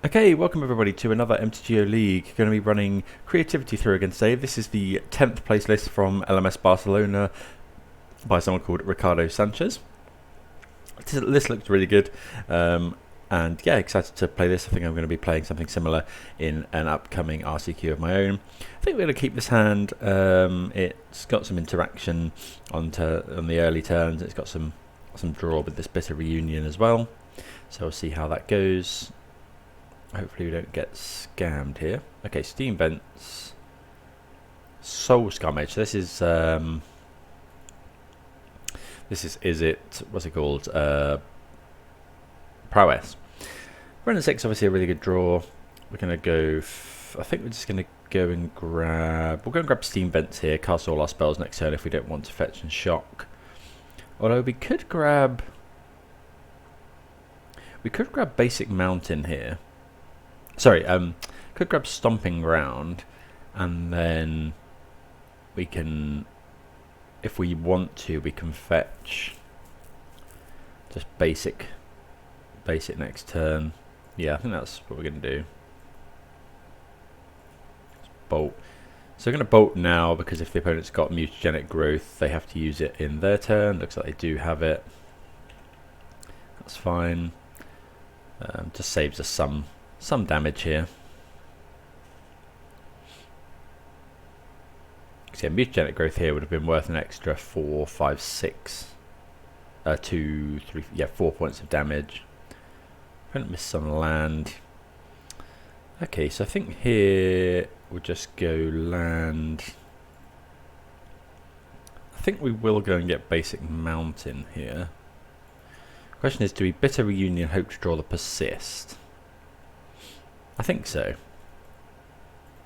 Okay, welcome everybody to another MTGO League. Going to be running Creativity through again today. This is the 10th place list from LMS Barcelona by someone called Ricardo Sanchez. This looks really good, and yeah, excited to play this. I think I'm going to be playing something similar in an upcoming RCQ of my own. I think we're going to keep this hand. It's got some interaction on the early turns. It's got some draw with this Bitter Reunion as well, so we'll see how that goes. Hopefully we don't get scammed here. Okay, Steam Vents, Soul Scarmage. So is it what's it called? Prowess. Run 6, obviously a really good draw. We're gonna go. I think we're just gonna go and grab. We'll go and grab Steam Vents here. Cast all our spells next turn if we don't want to fetch and shock. Although we could grab. Basic Mountain here. Sorry, could grab Stomping Ground, and then we can, if we want to, we can fetch just basic next turn. Yeah, I think that's what we're going to do. Let's bolt. So we're going to bolt now, because if the opponent's got Mutagenic Growth, they have to use it in their turn. Looks like they do have it. That's fine. Just saves us some damage here. So yeah, Mutagenic Growth here would have been worth an extra 4, 5, 6, 2, 3, yeah, 4 points of damage. Don't miss some land. Okay, so I think here we'll just go land. I think we will go and get Basic Mountain here. Question is, do we Bitter Reunion, hope to draw the Persist? I think so.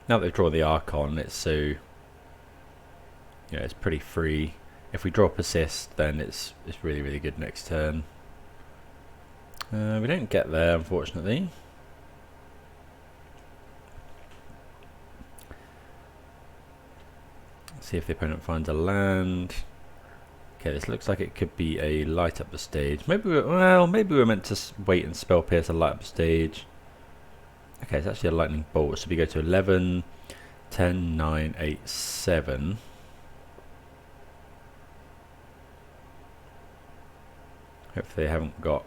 Now that they've drawn the Archon, it's so, you know, it's pretty free. If we draw Persist, then it's really, really good next turn. We don't get there, unfortunately. Let's see if the opponent finds a land. Okay, this looks like it could be a light up the stage. Maybe we're meant to wait and Spell Pierce to light up the stage. Okay, it's actually a lightning bolt, so we go to 11, 10, 9, 8, 7. Hopefully they haven't got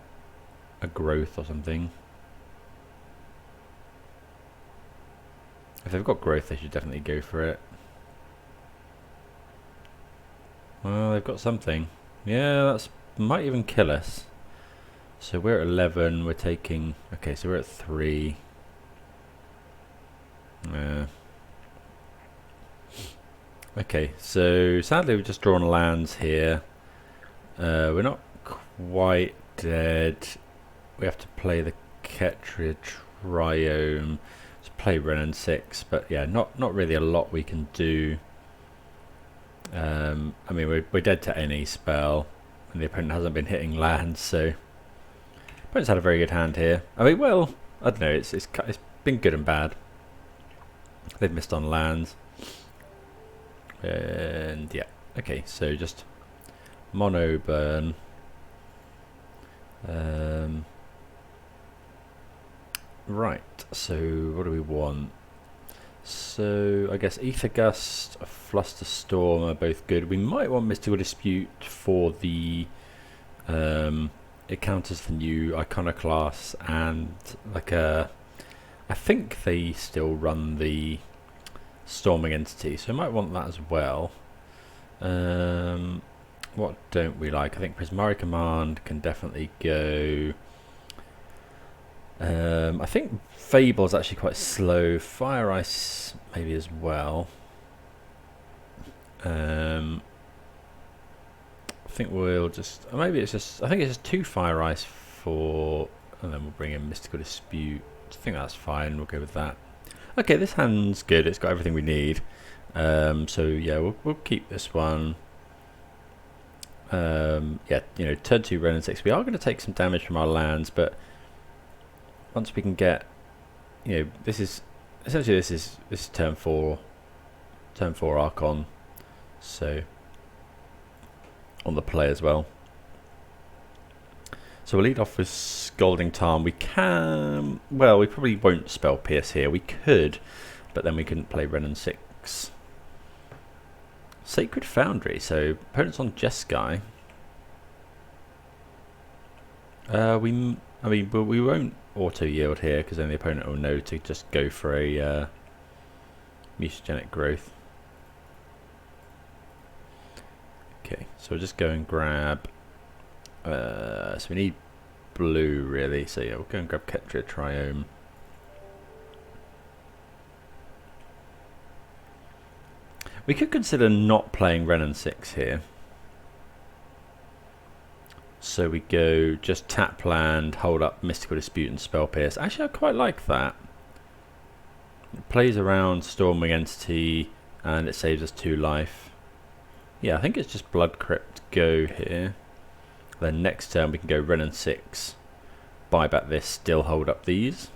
a growth or something. If they've got growth, they should definitely go for it. Well, they've got something. Yeah, that might even kill us. So we're at 11, we're taking... Okay, so we're at 3. Okay, so sadly we've just drawn lands here. We're not quite dead. We have to play the Ketria Triome to play Renin 6, but yeah, not really a lot we can do. I mean, we're dead to any spell, and the opponent hasn't been hitting lands, so opponent's had a very good hand here. I mean, well, I don't know, it's been good and bad. They've missed on lands. And yeah, okay, so just mono burn. Right, so what do we want? So I guess Ether Gust, Fluster Storm are both good. We might want Mystical Dispute for the it counters the new Iconoclast, and like I think they still run the Storming Entity, so I might want that as well. What don't we like? I think Prismari Command can definitely go. I think Fable is actually quite slow. Fire Ice maybe as well. I think we'll just... maybe it's just... I think it's just 2 Fire Ice for... and then we'll bring in Mystical Dispute. I think that's fine. We'll go with that. Okay, this hand's good. It's got everything we need. So yeah, we'll keep this one. Yeah, you know, turn 2 Renin 6. We are going to take some damage from our lands, but once we can get, you know, this is turn 4 Archon, so on the play as well. So we'll lead off with Scalding Tarn. We can... Well, we probably won't spell Pierce here. We could, but then we couldn't play Ren and 6. Sacred Foundry. So opponent's on Jeskai. We won't auto yield here because then the opponent will know to just go for a mutagenic growth. Okay, so we'll just go and grab. So we need blue really. So yeah, we'll go and grab Ketria Triome. We could consider not playing Ren and 6 here. So we go just tap land, hold up Mystical Dispute and Spell Pierce. Actually, I quite like that. It plays around Stormwing Entity and it saves us 2 life. Yeah, I think it's just Blood Crypt go here. Then next turn we can go Ren and 6, buy back this, still hold up these.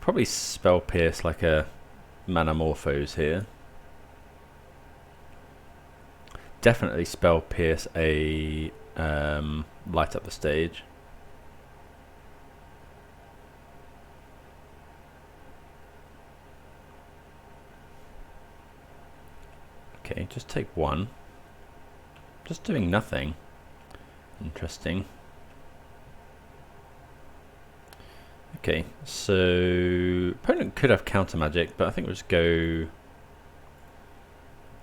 Probably Spell Pierce like a Manamorphose here. Definitely Spell Pierce a light up the stage. Okay, just take 1. Just doing nothing. Interesting. Okay, so opponent could have counter magic, but I think we'll just go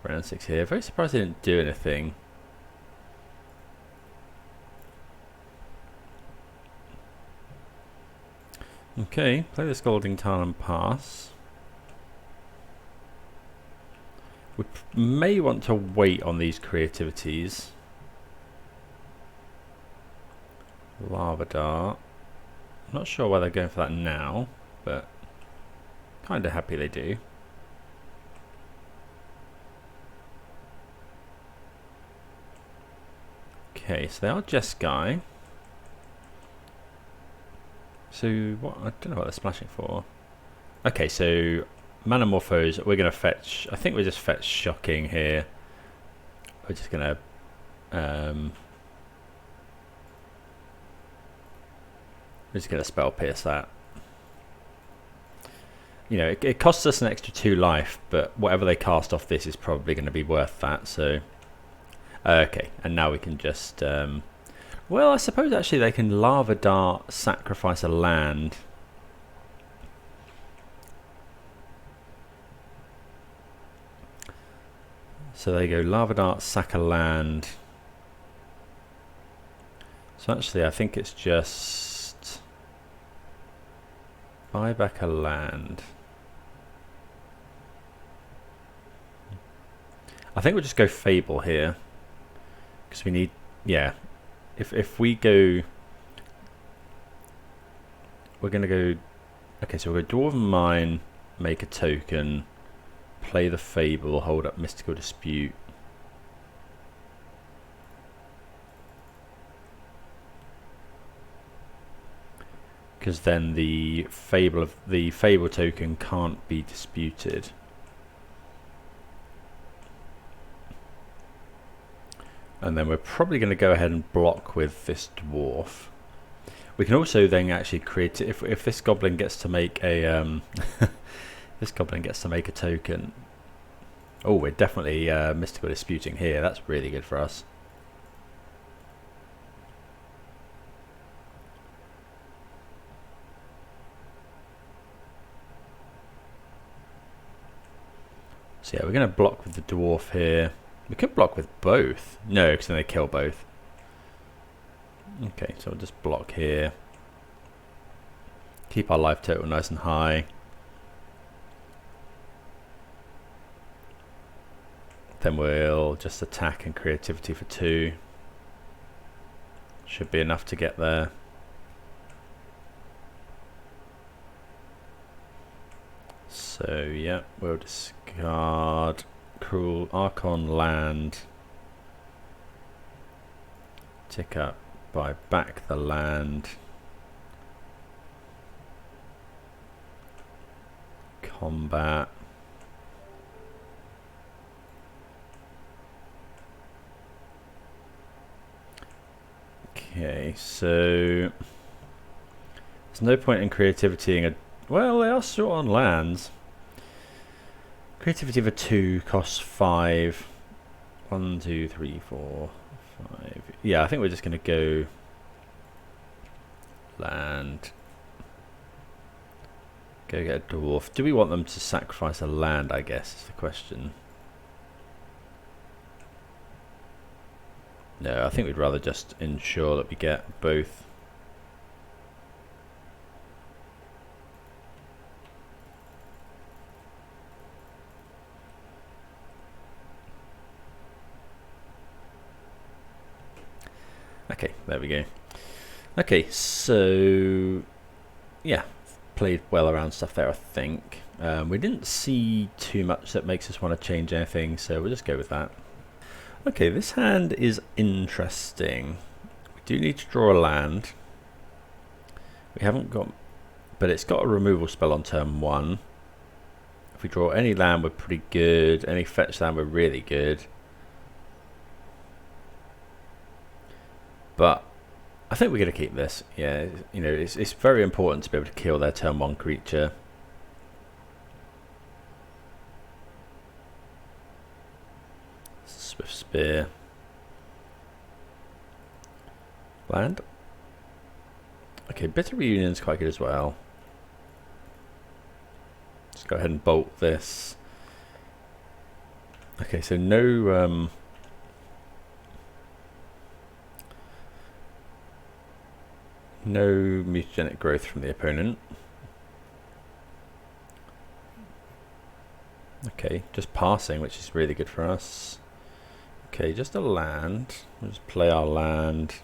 round 6 here. Very surprised they didn't do anything. Okay, play the Scalding Tarn and pass. We may want to wait on these creativities. Lava Dart. I'm not sure why they're going for that now, but kind of happy they do. Okay, so they are Jeskai. So what? I don't know what they're splashing for. Okay, so Manamorphose. We're going to fetch. I think we just fetch Shocking here. We're just going to. We're just going to Spell Pierce that. You know, it costs us an extra 2 life, but whatever they cast off this is probably going to be worth that. So, okay, and now we can just. Well, I suppose actually they can Lava Dart, sacrifice a land. So they go Lava Dart, sack a land. So actually, I think it's just. Buy back a land. I think we'll just go Fable here because we need, yeah. If we go, we're gonna go. Okay, so we'll go Dwarven Mine, make a token, play the Fable, hold up Mystical Dispute. Because then the Fable token can't be disputed. And then we're probably going to go ahead and block with this dwarf. We can also then actually create, if this goblin gets to make a this goblin gets to make a token. Oh, we're definitely Mystical Disputing here. That's really good for us. So yeah, we're going to block with the dwarf here. We could block with both. No, because then they kill both. Okay, so we'll just block here. Keep our life total nice and high. Then we'll just attack and creativity for 2. Should be enough to get there. So yeah, we'll discard Cruel Archon land. Tick up, buy back the land. combat. Okay, so there's no point in creativity in a... Well, they are short on lands. Creativity of a 2 costs 5. 1, 2, 3, 4, 5. Yeah, I think we're just going to go land. Go get a dwarf. Do we want them to sacrifice a land, I guess, is the question. No, I think we'd rather just ensure that we get both. Okay, there we go. Okay, so yeah, played well around stuff there, I think. We didn't see too much that makes us want to change anything, so we'll just go with that. Okay, this hand is interesting. We do need to draw a land. We haven't got, but it's got a removal spell on turn 1. If we draw any land, we're pretty good. Any fetch land, we're really good. But I think we're going to keep this. Yeah, you know, it's very important to be able to kill their turn 1 creature. Swift Spear. Land. Okay, Bitter Reunion is quite good as well. Let's go ahead and bolt this. Okay, so no... no mutagenic growth from the opponent. Okay, just passing, which is really good for us. Okay, just a land. We'll just play our land.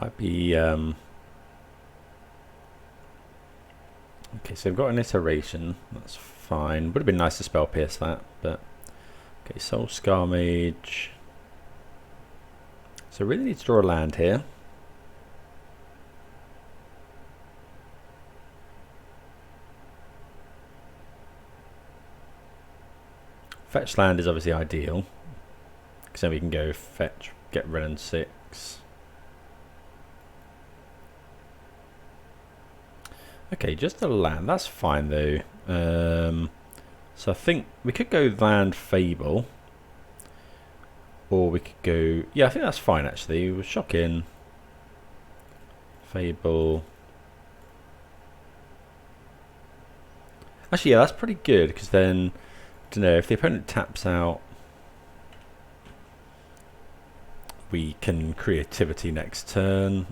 Might be... okay, so we've got an iteration. That's fine. Would have been nice to spell pierce that, but... Okay, Soul Scar Mage. So really need to draw a land here. Fetch land is obviously ideal, because then we can go fetch, get red and 6. Okay, just a land. That's fine though. So I think we could go land Fable, or we could go... Yeah, I think that's fine actually. We'll shock in Fable. Actually, yeah, that's pretty good, because then, I don't know, if the opponent taps out, we can creativity next turn.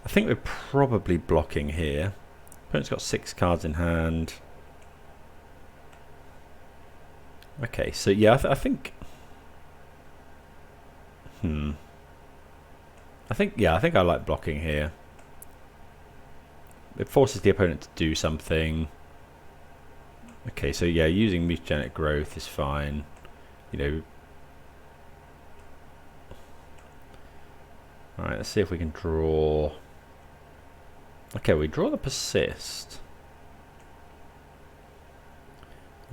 I think we're probably blocking here. Opponent's got 6 cards in hand. Okay, so yeah, I think... I think I like blocking here. It forces the opponent to do something. Okay, so yeah, using mutagenic growth is fine. You know. Alright, let's see if we can draw... Okay, we draw the Persist.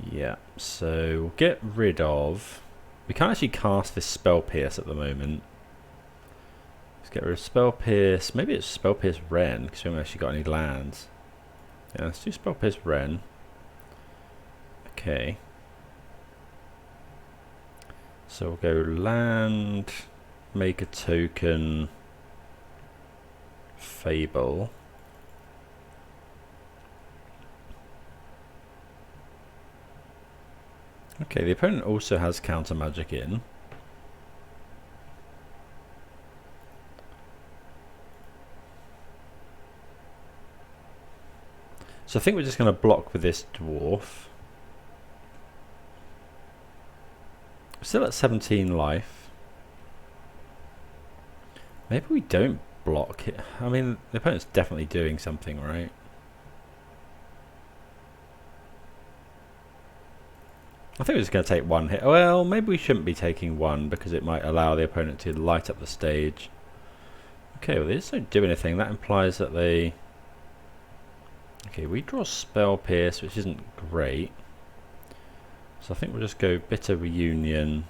Yeah, so we'll get rid of... We can't actually cast this Spell Pierce at the moment. Let's get rid of Spell Pierce. Maybe it's Spell Pierce Wren, because we haven't actually got any lands. Yeah, let's do Spell Pierce Wren. Okay. So we'll go land, make a token, Fable. Okay, the opponent also has counter magic in. So I think we're just going to block with this dwarf. We're still at 17 life. Maybe we don't block it. I mean, the opponent's definitely doing something, right? I think we're just going to take one hit. Well, maybe we shouldn't be taking one because it might allow the opponent to light up the stage. Okay, well they just don't do anything. That implies that they... Okay, we draw Spell Pierce, which isn't great. So I think we'll just go Bitter Reunion.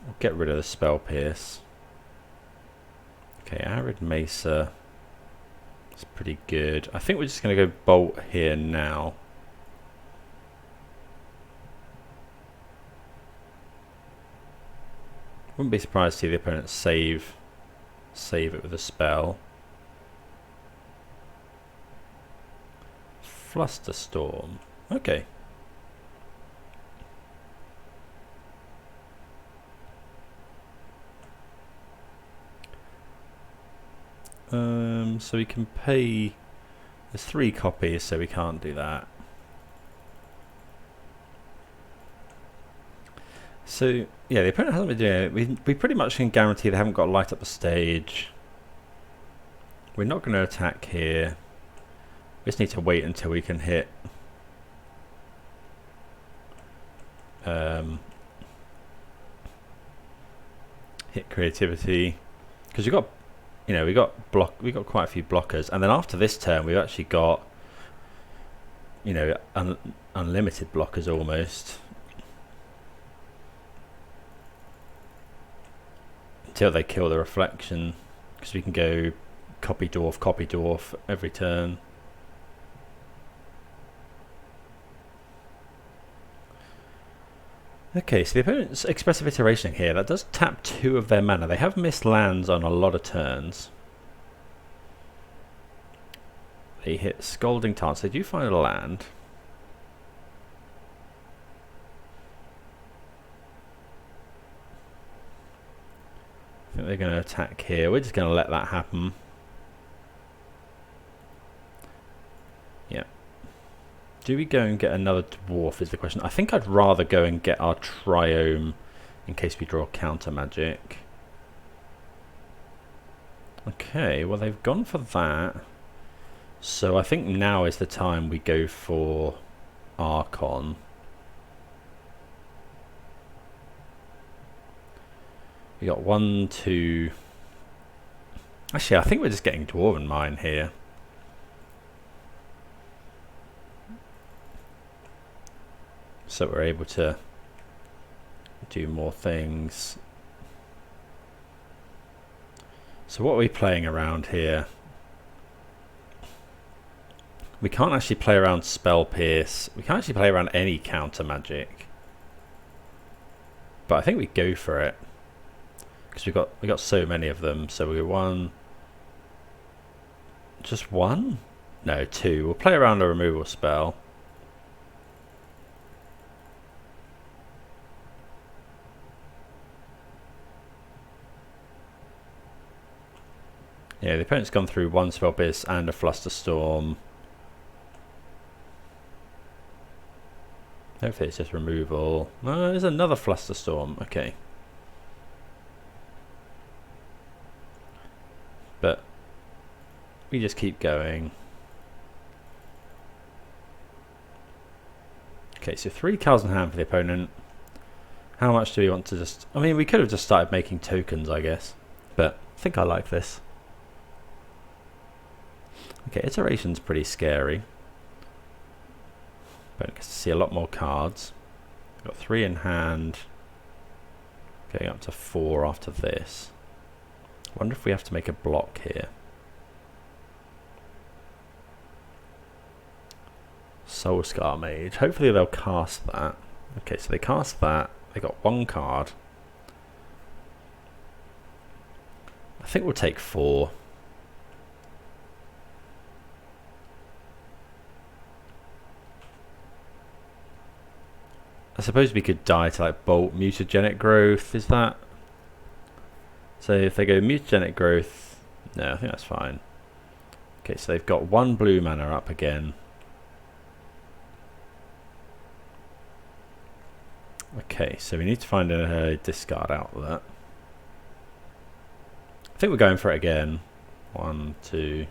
We'll get rid of the Spell Pierce. Okay, Arid Mesa. It's pretty good. I think we're just going to go Bolt here now. Wouldn't be surprised to see the opponent save it with a spell. Flusterstorm. Okay. So we can pay. There's 3 copies, so we can't do that. So yeah, the opponent hasn't been doing it. We pretty much can guarantee they haven't got to light up the stage. We're not going to attack here. We just need to wait until we can hit hit creativity, because we got, you know, we got quite a few blockers, and then after this turn we've actually got, you know, unlimited blockers almost. Until they kill the reflection, because we can go copy dwarf every turn. Okay, so the opponent's Expressive Iteration here, that does tap 2 of their mana. They have missed lands on a lot of turns. They hit Scalding Tarn, so they do find a land. I think they're going to attack here. We're just going to let that happen. Yeah. Do we go and get another dwarf is the question. I think I'd rather go and get our Triome in case we draw counter magic. Okay, well they've gone for that. So I think now is the time we go for Archon. We got 1, 2. Actually, I think we're just getting Dwarven Mine here. So we're able to do more things. So what are we playing around here? We can't actually play around Spell Pierce. We can't actually play around any counter magic. But I think we go for it, because we got so many of them. So we won. Just 1? No, 2. We'll play around a removal spell. Yeah, the opponent's gone through 1 Spell Pierce and a Flusterstorm. Hopefully it's just removal. No, there's another Flusterstorm. Okay. But we just keep going. Okay, so 3 cards in hand for the opponent. How much do we want to just... I mean, we could have just started making tokens, I guess. But I think I like this. Okay, Iteration's pretty scary. But gets to see a lot more cards. Got 3 in hand. Going up to 4 after this. Wonder if we have to make a block here. Soulscar Mage. Hopefully they'll cast that. Okay, so they cast that. They got 1 card. I think we'll take 4. I suppose we could die to like Bolt Mutagenic Growth, is that? So if they go Mutagenic Growth, no, I think that's fine. Okay, so they've got 1 blue mana up again. Okay, so we need to find a discard outlet. I think we're going for it again. 1, 2.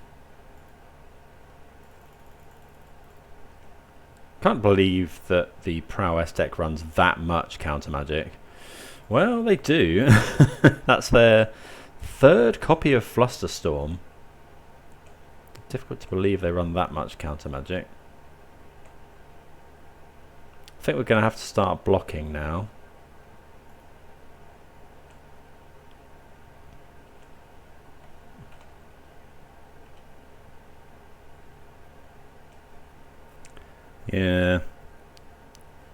Can't believe that the Prowess deck runs that much counter magic. Well, they do. That's their third copy of Flusterstorm. Difficult to believe they run that much counter magic. I think we're going to have to start blocking now. Yeah.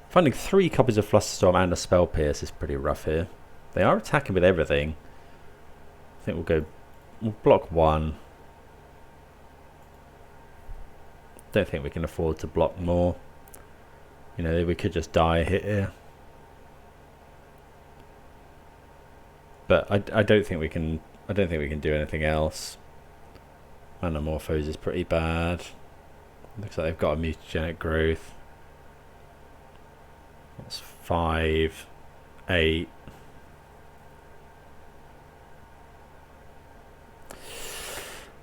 Finding 3 copies of Flusterstorm and a Spell Pierce is pretty rough here. They are attacking with everything. I think we'll block 1. Don't think we can afford to block more. You know, we could just die a hit here. But I don't think we can do anything else. Manamorphose is pretty bad. Looks like they've got a mutagenic growth. That's 5, 8.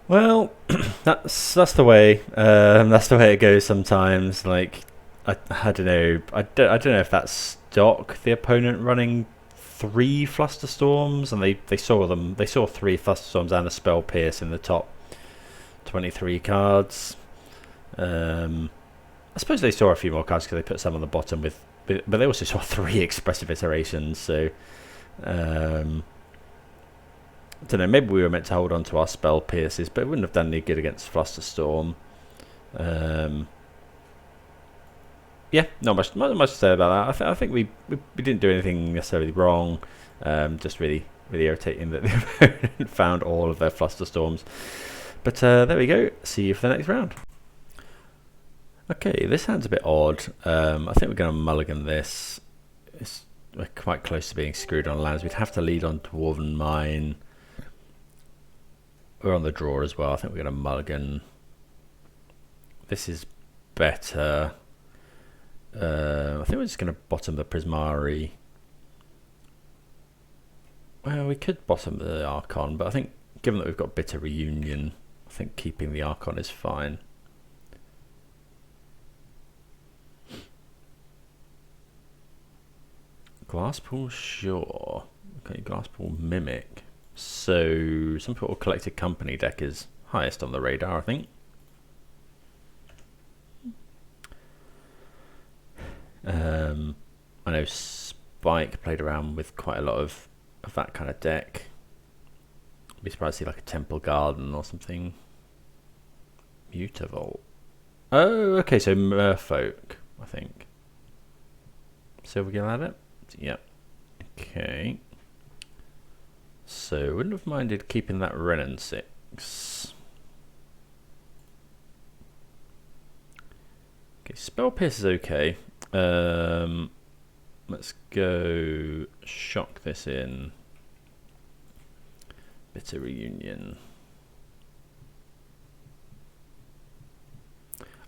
Well, that's the way. That's the way it goes sometimes. Like I don't know. I don't know if that's stock. The opponent running 3 Flusterstorms, and they saw them. They saw 3 Flusterstorms and a Spell Pierce in the top 23 cards. I suppose they saw a few more cards because they put some on the bottom but they also saw 3 expressive iterations. So I don't know. Maybe we were meant to hold on to our Spell Pierces, but it wouldn't have done any good against Flusterstorm. Yeah, not much to say about that. I think we didn't do anything necessarily wrong. Just really irritating that the opponent found all of their Flusterstorms. But there we go. See you for the next round. Okay, this hand's a bit odd. I think we're going to mulligan this. We're quite close to being screwed on lands. We'd have to lead on Dwarven Mine. We're on the draw as well. I think we're going to mulligan. This is better. I think we're just going to bottom the Prismari. Well, we could bottom the Archon, but I think given that we've got Bitter Reunion, I think keeping the Archon is fine. Glasspool, sure. Okay, Glasspool Mimic. So, some sort of Collected Company deck is highest on the radar, I think. I know Spike played around with quite a lot of that kind of deck. I'd be surprised to see like a Temple Garden or something. Mutavault. Oh, okay, so Merfolk, I think. Silvergill at it? Yep. Okay. So, wouldn't have minded keeping that Renin 6. Okay, Spell Pierce is okay. Let's go shock this in. Bitter Reunion.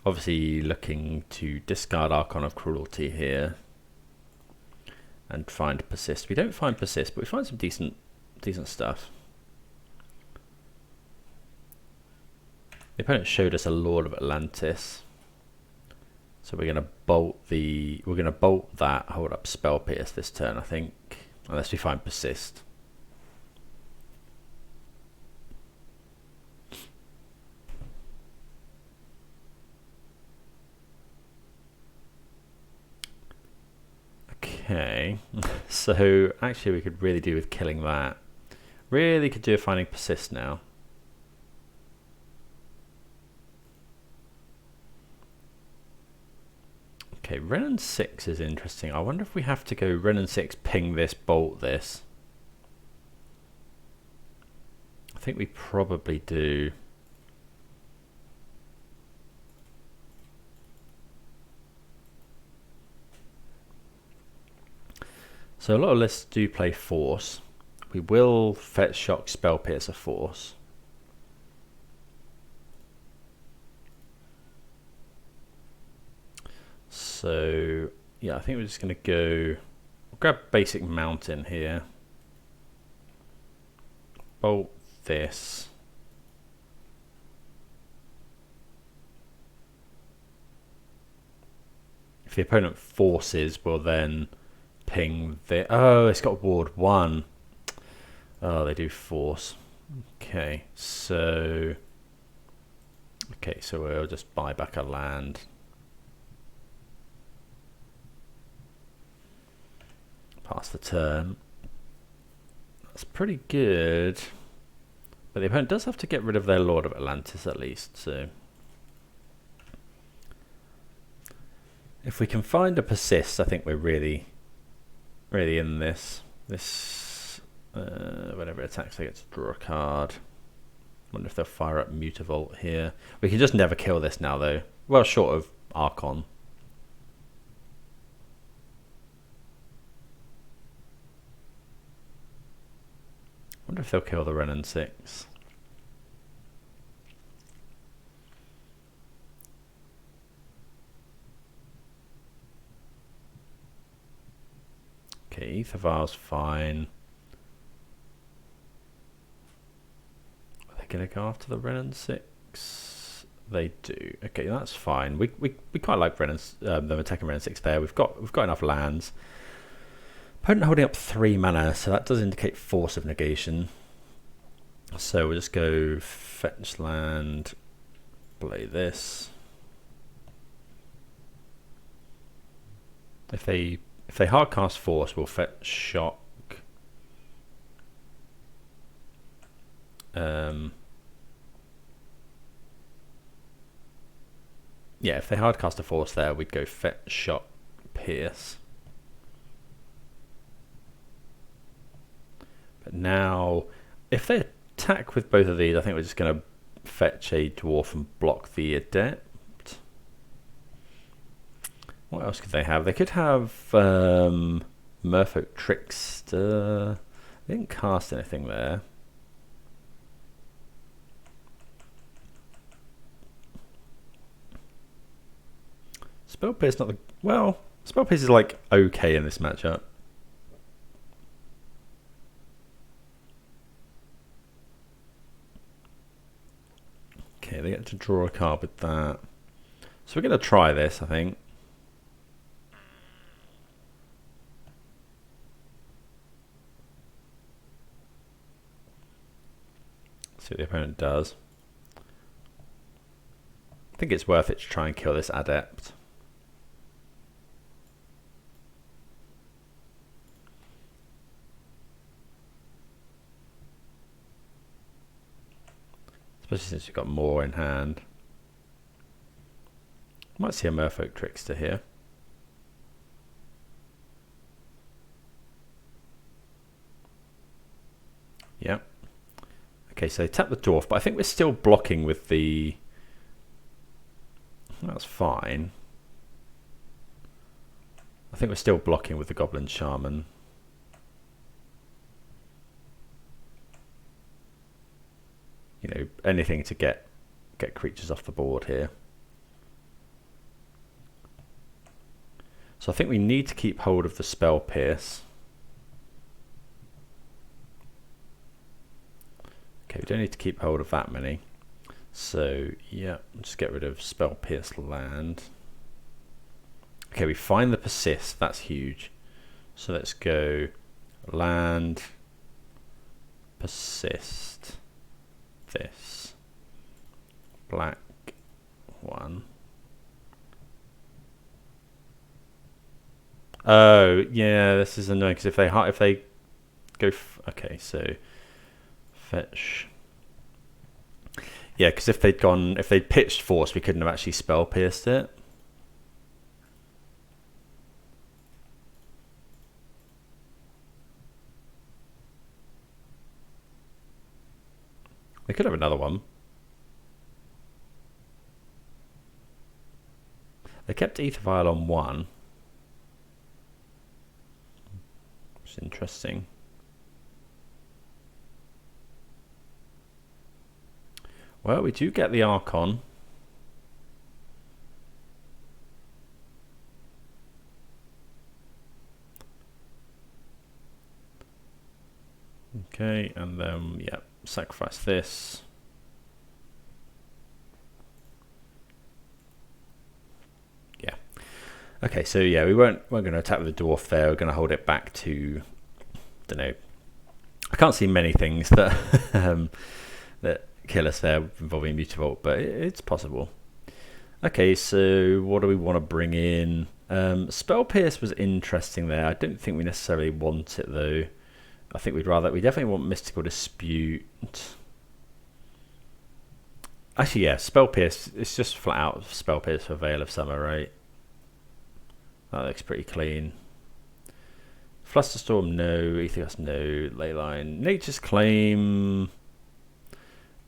Obviously looking to discard Archon of Cruelty here and find Persist. We don't find Persist, but we find some decent stuff. The opponent showed us a Lord of Atlantis. So we're gonna bolt that, hold up Spell Pierce this turn, I think. Unless we find Persist. Okay. So actually we could really do with killing that. Really could do with finding Persist now. Okay, Renin 6 is interesting. I wonder if we have to go Renin 6, ping this, bolt this. I think we probably do. So a lot of lists do play Force. We will fetch shock Spell Pierce a Force. So yeah, I think we're just going to go grab basic mountain here. Bolt this. the opponent forces, we'll then ping the... Oh, it's got ward 1. Oh, they do force. Okay, so we'll just buy back a land. Pass the turn. That's pretty good. But the opponent does have to get rid of their Lord of Atlantis at least, so... If we can find a persist, I think we're really in this. Whenever it attacks, they get to draw a card. Wonder if they'll fire up Mutavault here. We can just never kill this now, though. Well, short of Archon. Wonder if they'll kill the Renin 6. Okay, Aethervial's fine. Going to go after the Renin 6. They do. Okay, that's fine. We quite like Renan's them attacking Renin 6 there. We've got enough lands. Opponent holding up 3 mana, so that does indicate force of negation. So we'll just go fetch land, play this. If they hardcast force, we'll fetch shock. Yeah, if they hardcast a force there, we'd go fetch, shock, pierce. But now, if they attack with both of these, I think we're just going to fetch a dwarf and block the adept. What else could they have? They could have Merfolk Trickster. They didn't cast anything there. Spell Pierce not the... Well, Spell Pierce is like okay in this matchup. Okay, they get to draw a card with that. So we're going to try this, I think. See what the opponent does. I think it's worth it to try and kill this adept. Especially since you've got more in hand. Might see a Merfolk Trickster here. Yeah. Okay, so they tap the dwarf, but I think we're still blocking with the... That's fine. I think we're still blocking with the Goblin Shaman. You know, anything to get creatures off the board here. So I think we need to keep hold of the Spell Pierce. Okay, we don't need to keep hold of that many. So yeah, just get rid of Spell Pierce land. Okay, we find the persist. That's huge. So let's go land, persist, this, black 1. Oh yeah, this is annoying because if they go okay, so fetch. Yeah, because if they'd pitched force, we couldn't have actually spell pierced it. They could have another one. They kept Aethervial on 1. It's interesting. Well, we do get the Archon. Okay, and then, yeah, sacrifice this. Yeah. Okay, so yeah, we weren't going to attack with the dwarf there. We're going to hold it back to, don't know. I can't see many things that that kill us there involving Mutavault, but it's possible. Okay, so what do we want to bring in? Spell Pierce was interesting there. I don't think we necessarily want it though. I think we definitely want Mystical Dispute. Actually, yeah, Spell Pierce. It's just flat out Spell Pierce for Veil of Summer, right? That looks pretty clean. Flusterstorm, no. Aethergust, no. Leyline. Nature's Claim.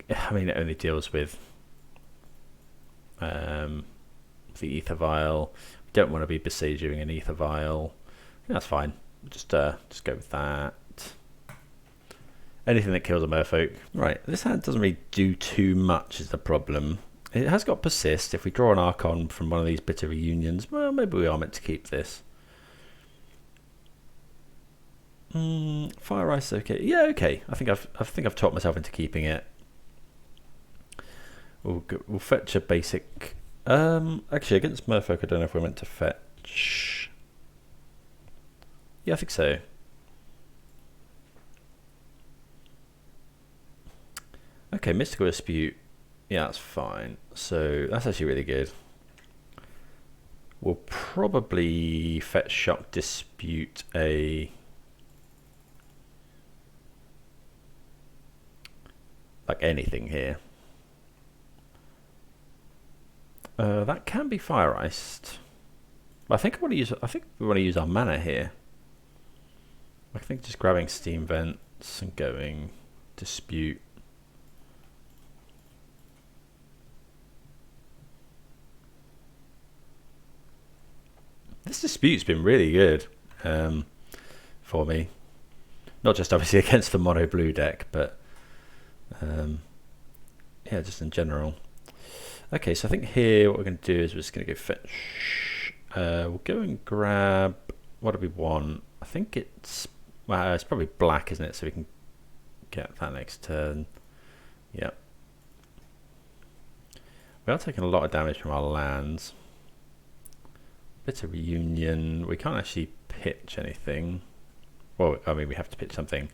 I mean, it only deals with the Ether Vial. We don't want to be besieging an Ether Vial. That's fine. Just go with that. Anything that kills a merfolk. Right, this hand doesn't really do too much is the problem. It has got Persist. If we draw an Archon from one of these bitter reunions, well, maybe we are meant to keep this. Fire Ice, okay. Yeah, okay. I think I've talked myself into keeping it. We'll fetch a basic. Actually, against Merfolk, I don't know if we're meant to fetch. Yeah, I think so. Okay, Mystical Dispute. Yeah, that's fine. So that's actually really good. We'll probably fetch Shock Dispute a. Like anything here. That can be Fire Iced. I think we want to use our mana here. I think just grabbing Steam Vents and going Dispute. This Dispute's been really good for me. Not just obviously against the mono blue deck, but yeah, just in general. Okay, so I think here what we're going to do is we're just going to go fetch. We'll go and grab. What do we want? I think it's probably black, isn't it? So we can get that next turn. Yep. We are taking a lot of damage from our lands. Bit of Reunion. We can't actually pitch anything. Well, I mean, we have to pitch something.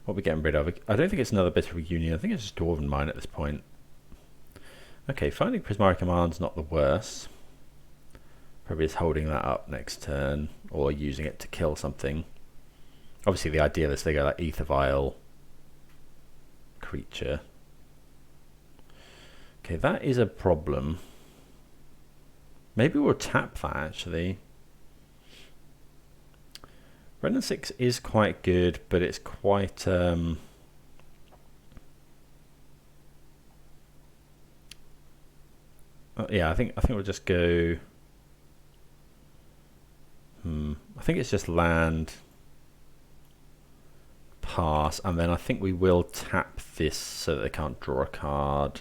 What are we getting rid of? I don't think it's another bit of Reunion. I think it's just Dwarven Mine at this point. Okay, finding Prismari Command's not the worst. Probably just holding that up next turn or using it to kill something. Obviously, the ideal is they go like Ether Vial creature. Okay, that is a problem. Maybe we'll tap that actually. Brendan 6 is quite good, but it's quite yeah, I think we'll just go. I think it's just land, pass, and then I think we will tap this so that they can't draw a card.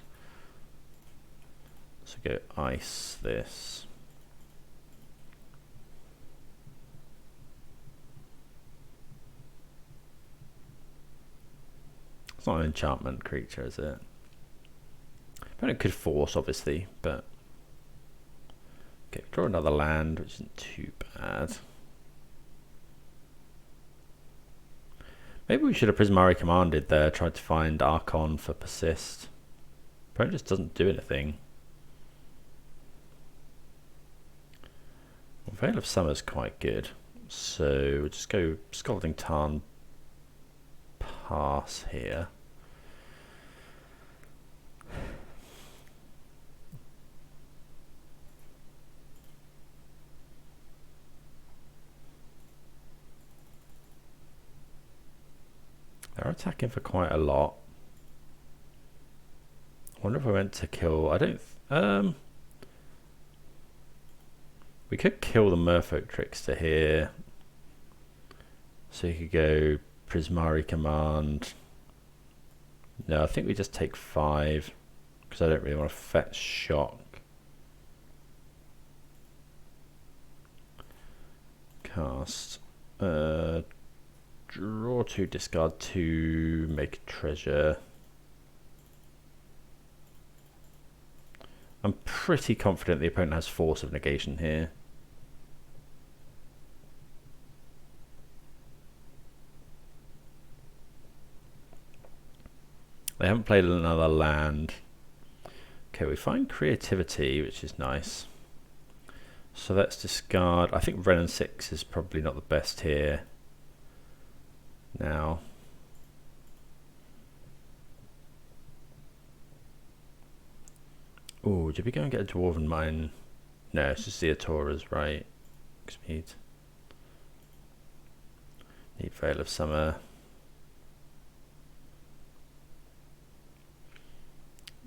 So go ice this. It's not an enchantment creature, is it? But it could force, obviously, but okay, draw another land, which isn't too bad. Maybe we should have Prismari Commanded there, tried to find Archon for Persist. But it just doesn't do anything. Well, Veil of Summer's quite good. So we'll just go Scalding Tarn pass here. They're attacking for quite a lot. I wonder if I went to kill. I don't. We could kill the Merfolk Trickster here. So you could go Prismari Command. No, I think we just take 5 because I don't really want to fetch Shock. Cast. Draw 2, discard 2, make a treasure. I'm pretty confident the opponent has Force of Negation here. They haven't played another land. Okay, we find creativity, which is nice. So let's discard. I think Ren and 6 is probably not the best here. Now. Oh, did we go and get a Dwarven Mine? No, it's just the Atoras, right? Speed. Need Veil of Summer.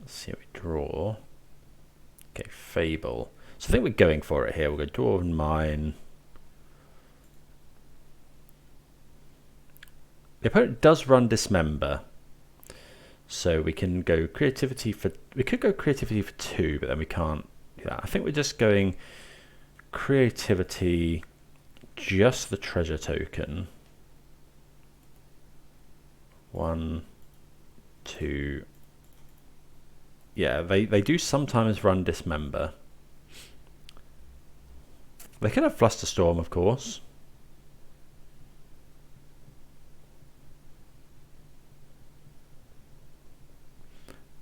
Let's see what we draw. Okay, Fable. So I think we're going for it here. We'll go Dwarven Mine. The opponent does run Dismember. So we can go creativity for... We could go creativity for 2, but then we can't do that. I think we're just going creativity, just the treasure token. 1, 2... Yeah, they do sometimes run Dismember. They can have Flusterstorm, of course.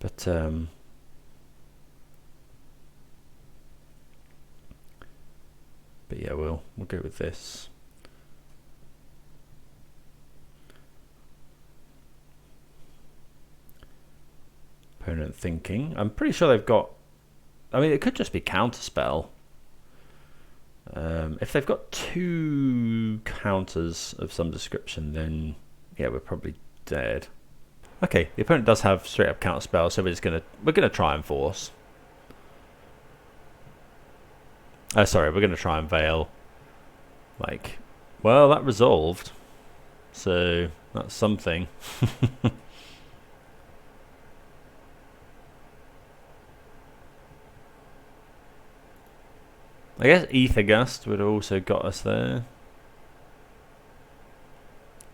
But yeah, we'll go with this. Opponent thinking. I'm pretty sure they've got... I mean, it could just be Counterspell. If they've got 2 counters of some description, then yeah, we're probably dead. Okay, the opponent does have straight up Counterspell, so we're gonna try and force. Sorry, we're gonna try and Veil. Like, well, that resolved, so that's something. I guess Ether Gust would have also got us there.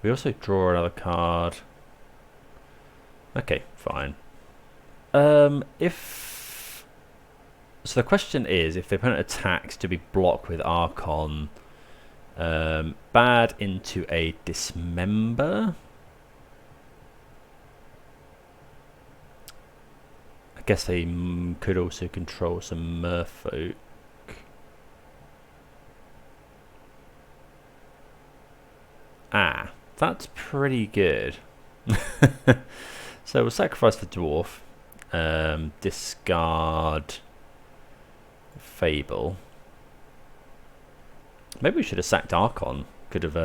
We also draw another card. Okay, fine. If so, the question is, if the opponent attacks, do we block with Archon? Bad into a Dismember. I guess they could also control some Merfolk. Ah, that's pretty good. So we'll sacrifice the Dwarf, discard Fable. Maybe we should have sacked Archon. Could have...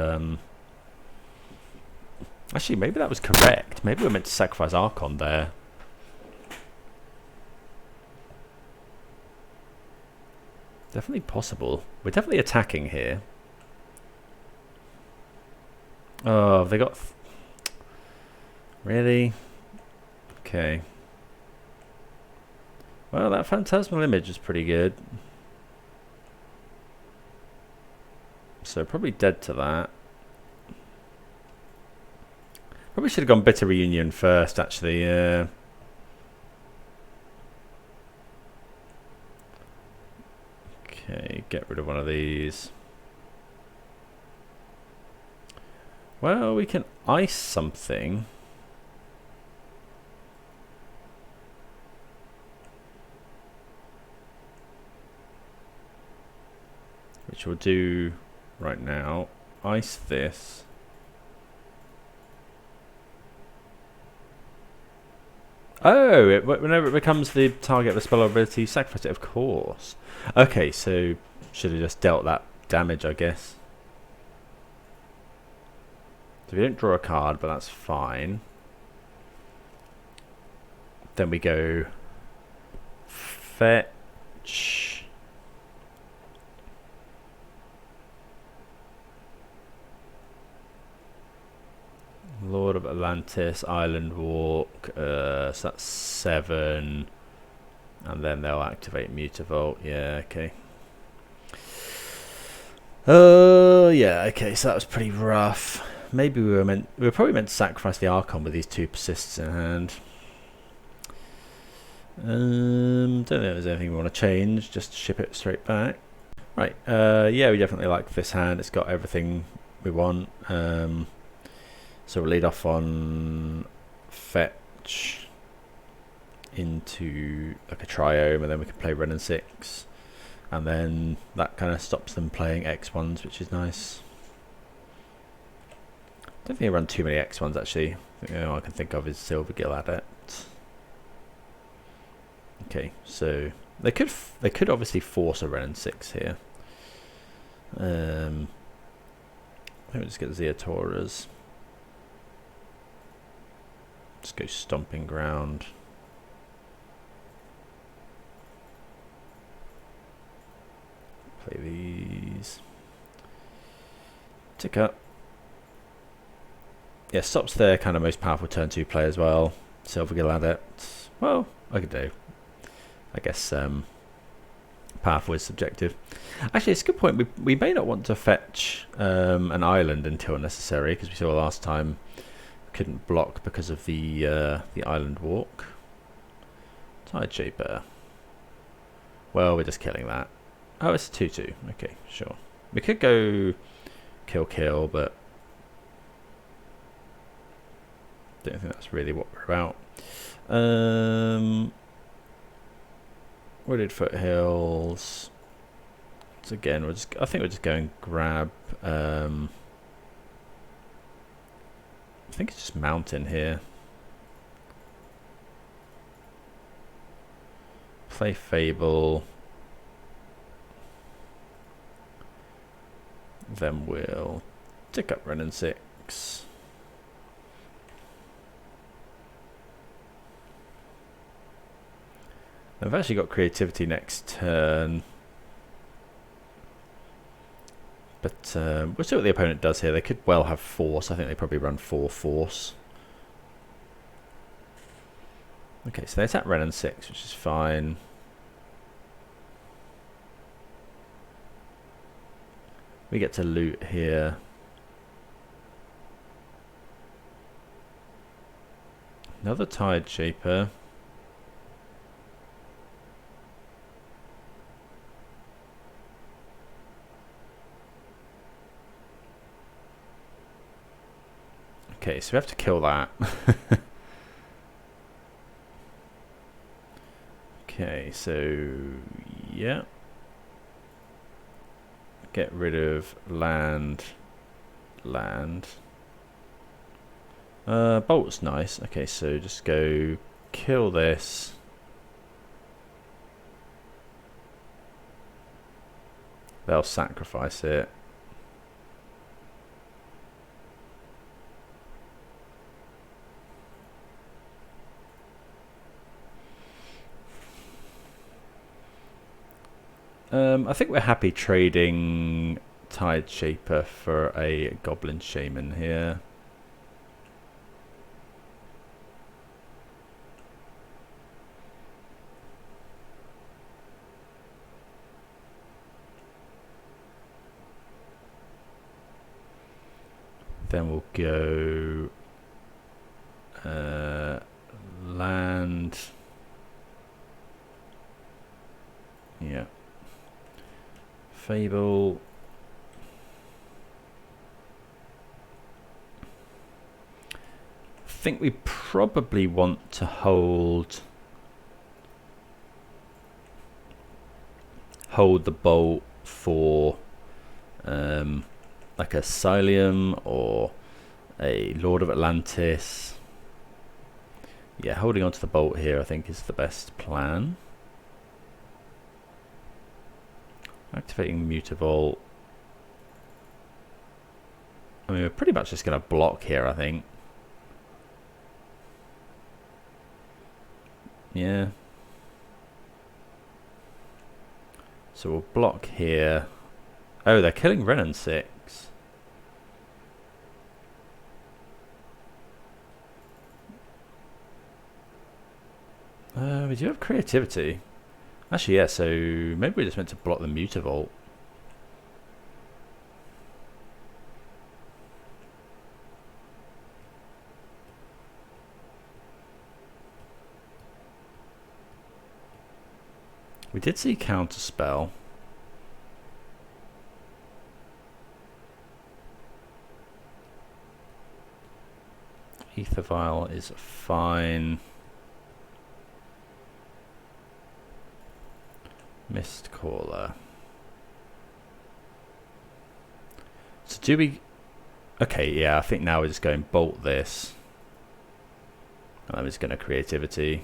Actually, maybe that was correct. Maybe we meant to sacrifice Archon there. Definitely possible. We're definitely attacking here. Oh, they got... Really? Okay. Well, that Phantasmal Image is pretty good. So probably dead to that. Probably should have gone Bitter Reunion first, actually. Okay, get rid of one of these. Well, we can ice something. Which we'll do right now. Ice this. Oh, whenever it becomes the target of a spell or ability, sacrifice it, of course. Okay, so should have just dealt that damage, I guess. So we don't draw a card, but that's fine. Then we go fetch. Lord of Atlantis, Island Walk, so that's 7. And then they'll activate Mutavault. Yeah, okay. Yeah, okay, so that was pretty rough. Maybe we were probably meant to sacrifice the Archon with these 2 persists in hand. Don't think there's anything we want to change, just ship it straight back. Right, yeah, we definitely like this hand. It's got everything we want. So we'll lead off on fetch. into like a triome, and then we can play Ren and 6, and then that kind of stops them playing X1s, which is nice. I don't think I run too many X1s actually. All I can think of is Silvergill Adept. Okay, so they could obviously force a Ren and 6 here. I think we'll just get Zeotoras. Just go Stomping Ground. Play these. Tick up. Yeah, stops their kind of most powerful turn 2 play as well. Silvergill Adept. Well, I could do. I guess powerful is subjective. Actually, it's a good point. We may not want to fetch an island until necessary, because we saw last time we couldn't block because of the island walk. Tide Shaper. Well, we're just killing that. Oh, it's a 2/2. Okay, sure. We could go kill, but don't think that's really what we're about. Wooded Foothills. So again, I think we're just going grab. I think it's just mountain here. Play Fable. Then we'll tick up Ren and 6. I've actually got creativity next turn, but we'll see what the opponent does here. They could well have force. I think they probably run 4 force. Okay, so they attack Ren and 6, which is fine. We get to loot here. Another Tide Shaper. Okay, so we have to kill that. Okay, so yeah. Get rid of land. Bolt's nice. Okay, so just go kill this. They'll sacrifice it. I think we're happy trading Tide Shaper for a Goblin Shaman here. Then we'll go land. Yeah. Fable. I think we probably want to hold the bolt for like a Psyllium or a Lord of Atlantis. Yeah, holding onto the bolt here I think is the best plan. Activating Mutavault. I mean, we're pretty much just going to block here, I think. Yeah. So we'll block here. Oh, they're killing Ren and 6. We do have creativity. Actually, yeah, so maybe we just meant to block the Mutavault. We did see Counterspell. Ether Vial is fine. Mist Caller. So do we... Okay, yeah, I think now we're just going bolt this. I'm just going to creativity.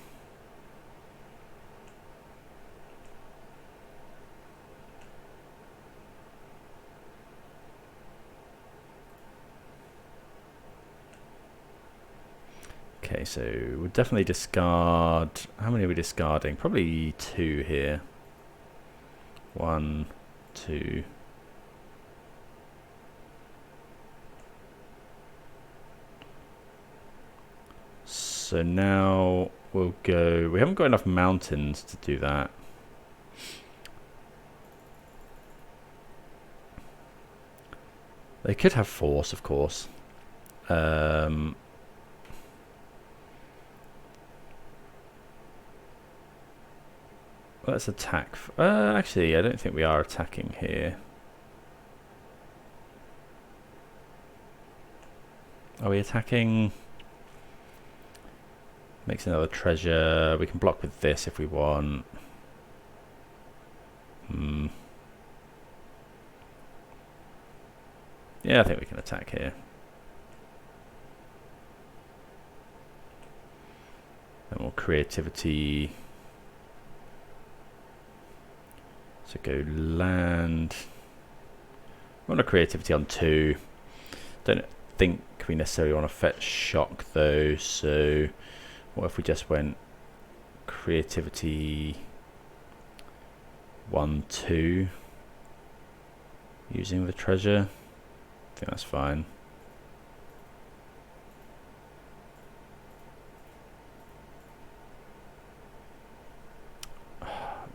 Okay, so we'll definitely discard... How many are we discarding? Probably 2 here. 1, 2... So now we'll go... We haven't got enough mountains to do that. They could have force, of course. Let's attack. Actually, I don't think we are attacking here. Are we attacking? Makes another treasure. We can block with this if we want. Yeah, I think we can attack here. And more creativity. So go land. We want a creativity on 2. Don't think we necessarily want to fetch shock though. So what if we just went creativity 1, 2 using the treasure? I think that's fine.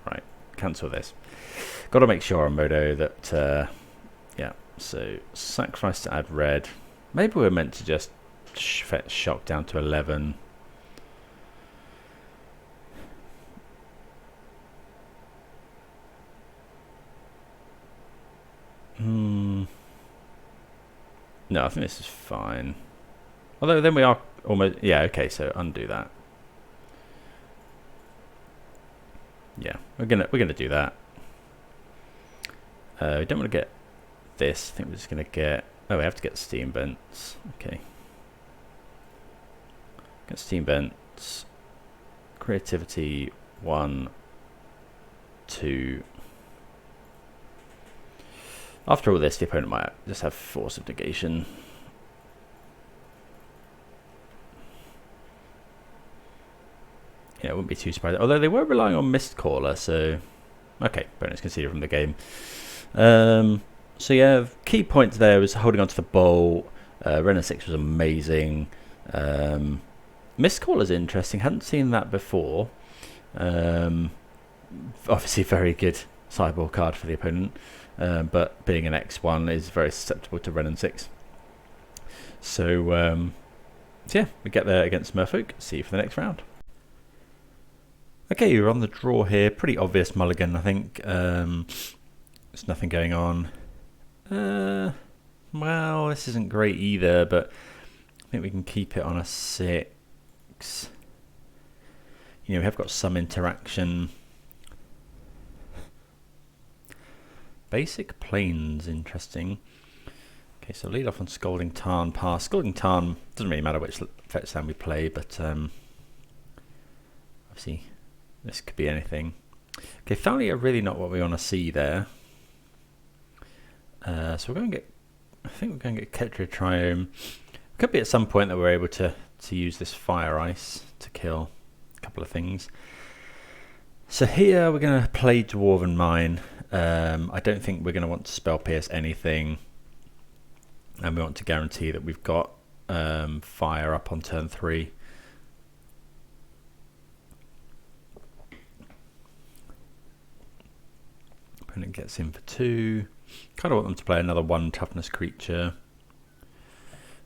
Right, cancel this. Got to make sure on Modo that, yeah, so sacrifice to add red. Maybe we're meant to just fetch shock down to 11. No, I think this is fine. Although then we are almost... Yeah, okay, so undo that. Yeah, we're gonna do that. We don't want to get this. I think we're just gonna get... Oh, we have to get steam vents. Okay. Get steam vents. Creativity 1, 2. After all this, the opponent might just have force of negation. Yeah, I wouldn't be too surprised. Although they were relying on Mist Caller, so... Okay, bonus conceded from the game. So yeah, key points there was holding on to the bolt. Ren 6 was amazing. Mist Caller's interesting. Hadn't seen that before. Obviously very good sideboard card for the opponent. But being an X1 is very susceptible to Ren 6. So yeah, we get there against Merfolk. See you for the next round. Okay, we're on the draw here. Pretty obvious mulligan, I think. There's nothing going on. Well, this isn't great either, but I think we can keep it on a 6. You know, we have got some interaction. Basic Plains, interesting. Okay, so lead off on Scalding Tarn, pass. Scalding Tarn, doesn't really matter which fetch sound we play, but obviously this could be anything. Okay, Thalia really not what we want to see there. So we're going to get, I think we're going to get Ketria Triome. Could be at some point that we're able to use this Fire Ice to kill a couple of things. So here we're going to play Dwarven Mine. I don't think we're going to want to spell pierce anything, and we want to guarantee that we've got fire up on turn 3. Opponent gets in for 2. Kind of want them to play another 1 toughness creature.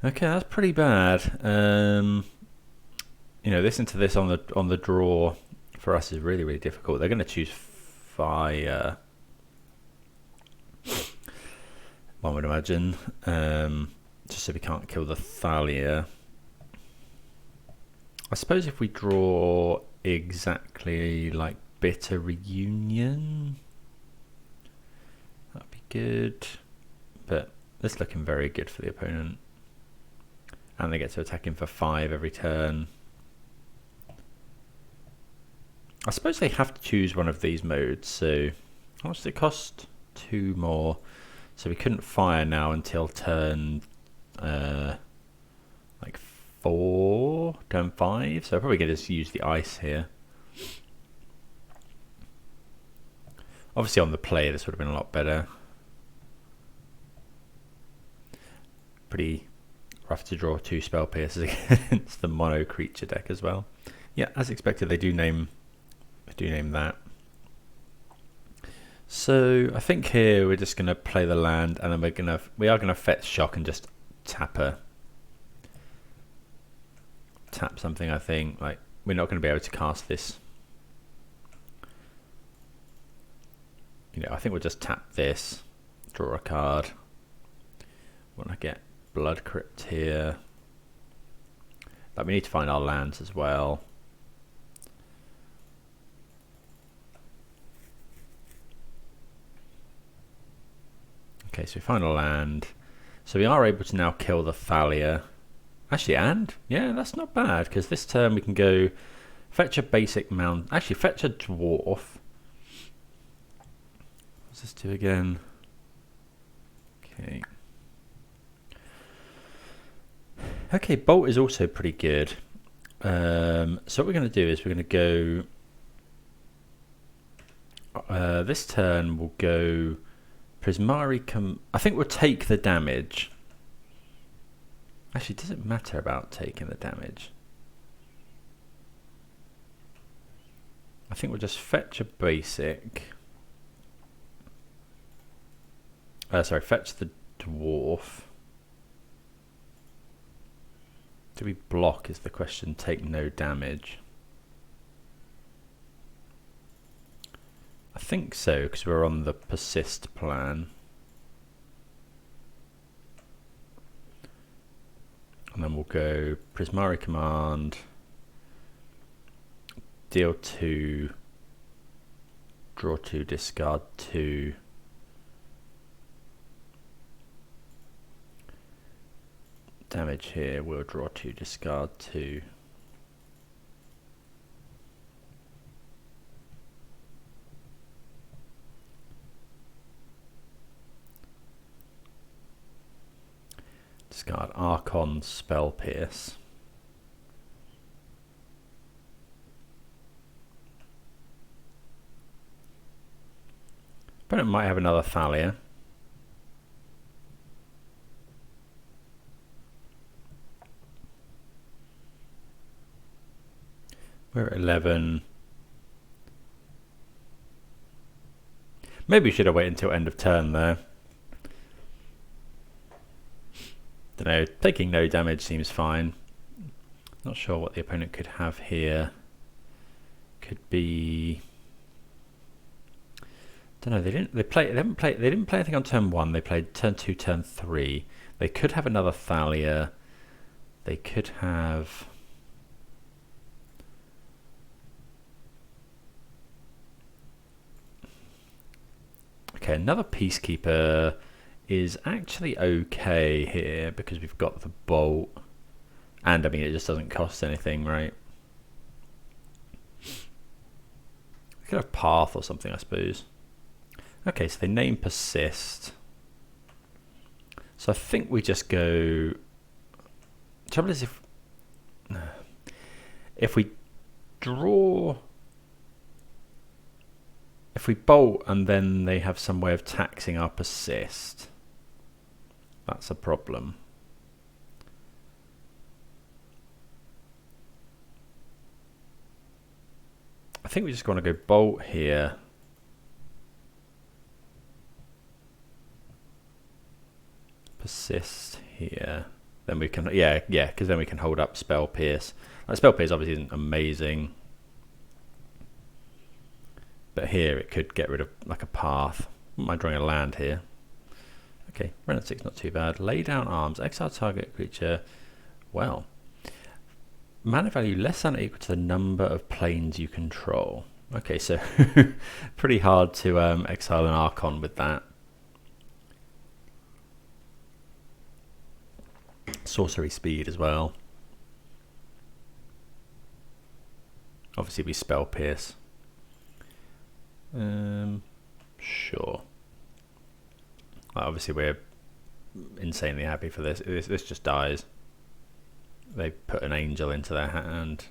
Okay, that's pretty bad. You know, listening to this on the draw for us is really, really difficult. They're going to choose fire, one would imagine, just so we can't kill the Thalia. I suppose if we draw exactly like Bitter Reunion. That'd be good. But it's looking very good for the opponent. And they get to attack him for 5 every turn. I suppose they have to choose one of these modes, so how much does it cost? 2 more. So we couldn't fire now until turn like 4, turn 5. So I'm probably going to just use the ice here. Obviously on the play this would have been a lot better. Pretty rough to draw 2 spell pierces against the mono creature deck as well. Yeah, as expected they do name that. So I think here we're just gonna play the land, and then we are gonna fetch shock and just tap something. I think like we're not gonna be able to cast this. You know, I think we'll just tap this, draw a card. Want to get Blood Crypt here. Like we need to find our lands as well. Okay, so we find a land. So we are able to now kill the Thalia. Actually, and yeah, that's not bad, because this turn we can go fetch a basic mountain. Actually, fetch a dwarf. What's this do again? Okay. Okay, Bolt is also pretty good. So what we're going to do is we're going to go... this turn we'll go Prismari... I think we'll take the damage. Actually, does it matter about taking the damage? I think we'll just fetch a basic. Sorry, fetch the dwarf. Do we block is the question, take no damage? I think so, because we're on the persist plan. And then we'll go Prismari command, deal 2, draw 2, discard 2. Damage here, we'll draw 2, discard 2. Discard Archon, Spell Pierce. Opponent might have another Thalia. We're at 11. Maybe we should have waited until end of turn there. Don't know, taking no damage seems fine. Not sure what the opponent could have here. Could be... Don't know, they didn't play anything on turn 1, they played turn 2, turn 3. They could have another Thalia. They could have... Okay, another Peacekeeper is actually okay here because we've got the Bolt, and I mean it just doesn't cost anything, right? We could have Path or something, I suppose. Okay, so they name Persist. So I think we just go... Trouble is if we draw... If we bolt and then they have some way of taxing our persist, that's a problem. I think we just want to go bolt here. Persist here. Then we can, yeah, because then we can hold up Spell Pierce. Like, Spell Pierce obviously isn't amazing. But here it could get rid of like a path. Wouldn't mind drawing a land here. Okay, Renner 6 not too bad. Lay down arms, exile target creature. Well, mana value less than or equal to the number of planes you control. Okay, so pretty hard to exile an Archon with that. Sorcery speed as well. Obviously we spell pierce. Sure. Well, obviously we're insanely happy for this. This just dies. They put an angel into their hand.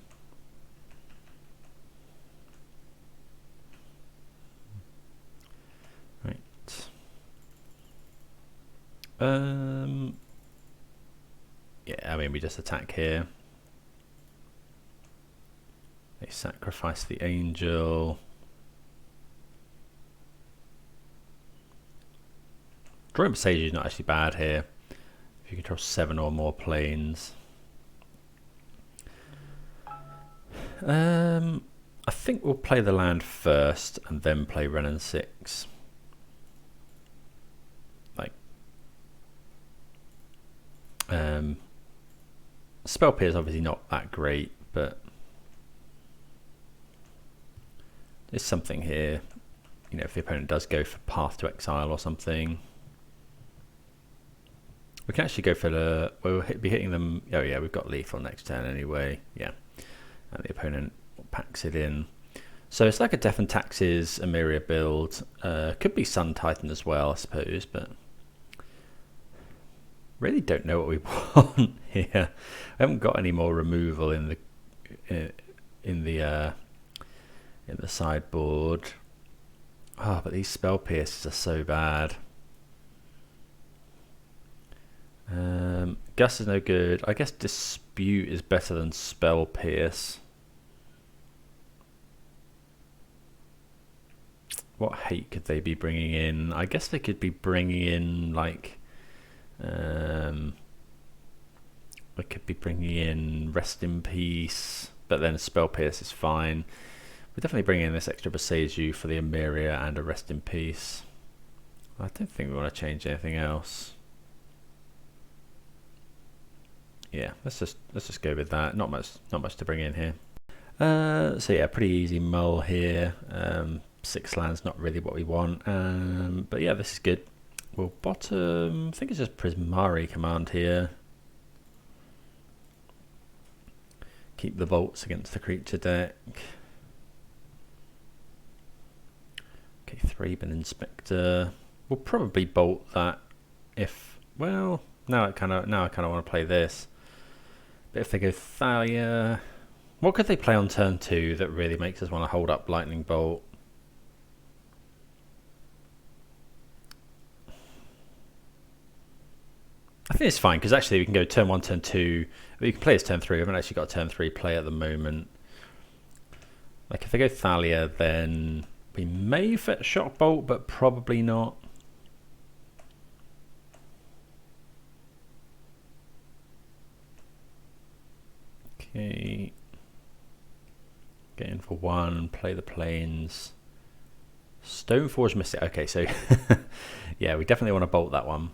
Right. Yeah, I mean we just attack here. They sacrifice the angel. Drawing Sage is not actually bad here. If you control 7 or more planes. I think we'll play the land first and then play Renin 6. Like, Spell Pierce is obviously not that great, but there's something here. You know, if the opponent does go for Path to Exile or something. We can actually go for the... We'll be hitting them... Oh yeah, we've got lethal next turn anyway. Yeah. And the opponent packs it in. So it's like a Death and Taxes Emiria build. Could be Sun Titan as well, I suppose, but... Really don't know what we want here. I haven't got any more removal in the sideboard. Oh, but these Spell Pierces are so bad. Gus is no good. I guess Dispute is better than Spell Pierce. What hate could they be bringing in? I guess they could be bringing in like they could be bringing in Rest in Peace, but then Spell Pierce is fine. We're definitely bringing in this extra Boseiju for the Emiria and a Rest in Peace. I don't think we want to change anything else. Yeah, let's just go with that. Not much to bring in here. So yeah, pretty easy mull here. 6 lands, not really what we want. But yeah, this is good. We'll bottom. I think it's just Prismari command here. Keep the bolts against the creature deck. Okay, Thraben Inspector. We'll probably bolt that if now I kind of want to play this. But if they go Thalia, what could they play on turn 2 that really makes us want to hold up Lightning Bolt? I think it's fine because actually we can go turn 1, turn 2. We can play as turn 3. We haven't actually got a turn 3 play at the moment. Like if they go Thalia, then we may fit Shock Bolt, but probably not. Okay, get in for 1, play the planes. Stoneforge Mystic. Okay, so yeah, we definitely want to bolt that one.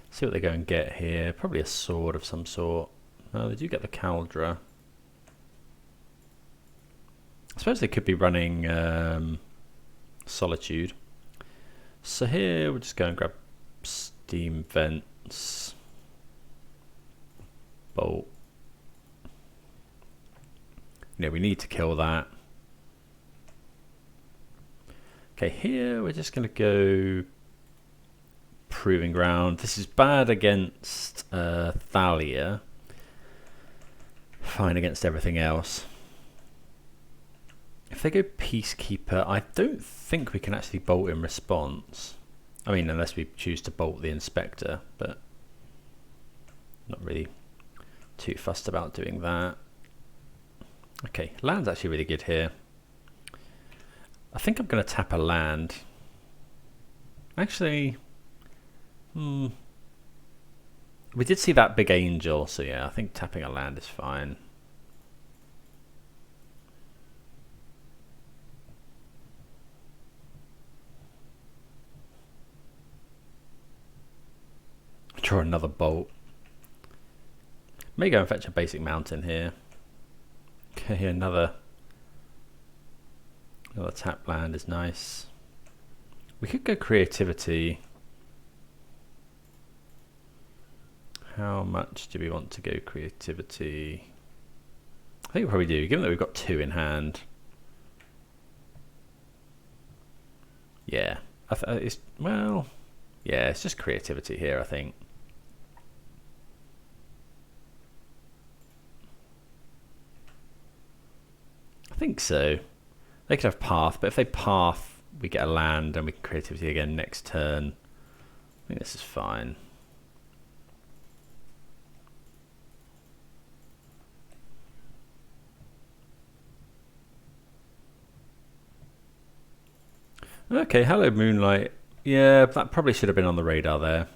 See what they go and get here. Probably a sword of some sort. Oh, they do get the Caldra. I suppose they could be running Solitude. So here we'll just go and grab Steam Vents. Bolt. Yeah, we need to kill that. Okay, here we're just going to go Proving Ground. This is bad against Thalia. Fine against everything else. If they go Peacekeeper, I don't think we can actually bolt in response. I mean, unless we choose to bolt the Inspector, but not really too fussed about doing that. Okay, land's actually really good here. I think I'm going to tap a land. Actually, we did see that big angel, so yeah, I think tapping a land is fine. Draw another bolt. May go and fetch a basic mountain here. Okay, another Another tap land is nice. We could go creativity. How much do we want to go creativity? I think we probably do, given that we've got 2 in hand. Yeah, it's just creativity here, I think. I think so. They could have path, but if they path, we get a land and we can creativity again next turn. I think this is fine. Okay, hello Moonlight. Yeah, that probably should have been on the radar there.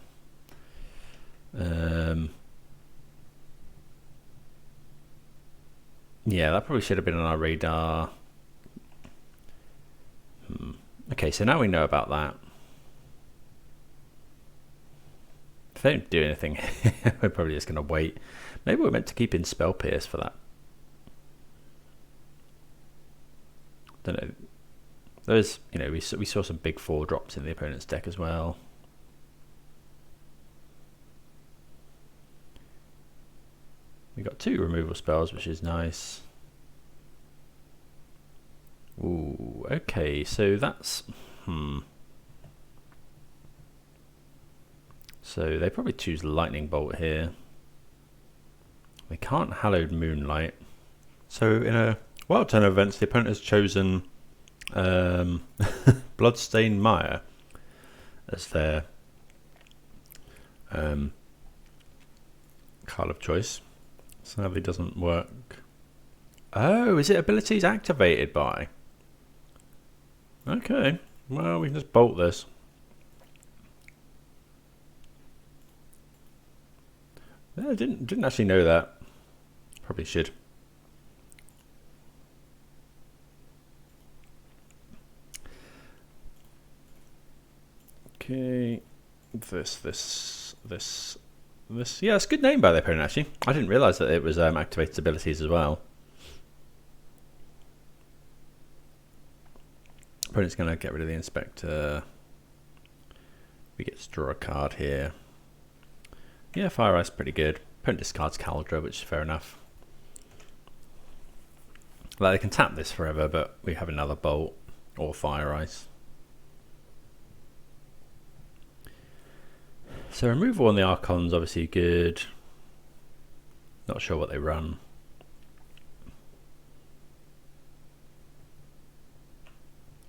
Yeah, that probably should have been on our radar. Okay, so now we know about that. If they don't do anything, we're probably just going to wait. Maybe we're meant to keep in Spell Pierce for that. Don't know. There's, you know, we saw some big 4 drops in the opponent's deck as well. We got 2 removal spells, which is nice. Ooh, okay, so that's So they probably choose Lightning Bolt here. They can't Hallowed Moonlight. So in a wild turn of events, the opponent has chosen Bloodstained Mire as their card of choice. Sadly doesn't work. Oh, is it abilities activated by? Okay, well we can just bolt this. I didn't actually know that. Probably should. Okay, this. Yeah, it's a good name by the opponent actually. I didn't realise that it was activated abilities as well. Opponent's going to get rid of the Inspector. We get to draw a card here. Yeah, Fire Ice pretty good. Opponent discards Caldra, which is fair enough. Like, they can tap this forever, but we have another Bolt or Fire Ice. So removal on the Archon's obviously good. Not sure what they run.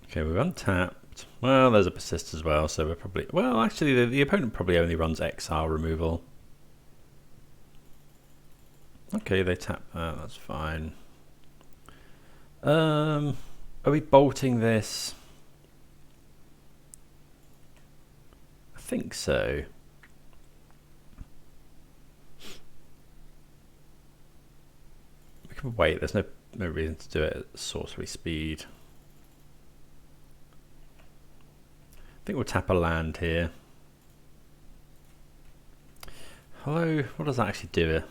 Okay, we've untapped. Well, there's a Persist as well, so we're probably... Well, actually, the opponent probably only runs Exile removal. Okay, they tap that, that's fine. Are we bolting this? I think so. We can wait, there's no reason to do it at sorcery speed. I think we'll tap a land here. Hello, what does that actually do?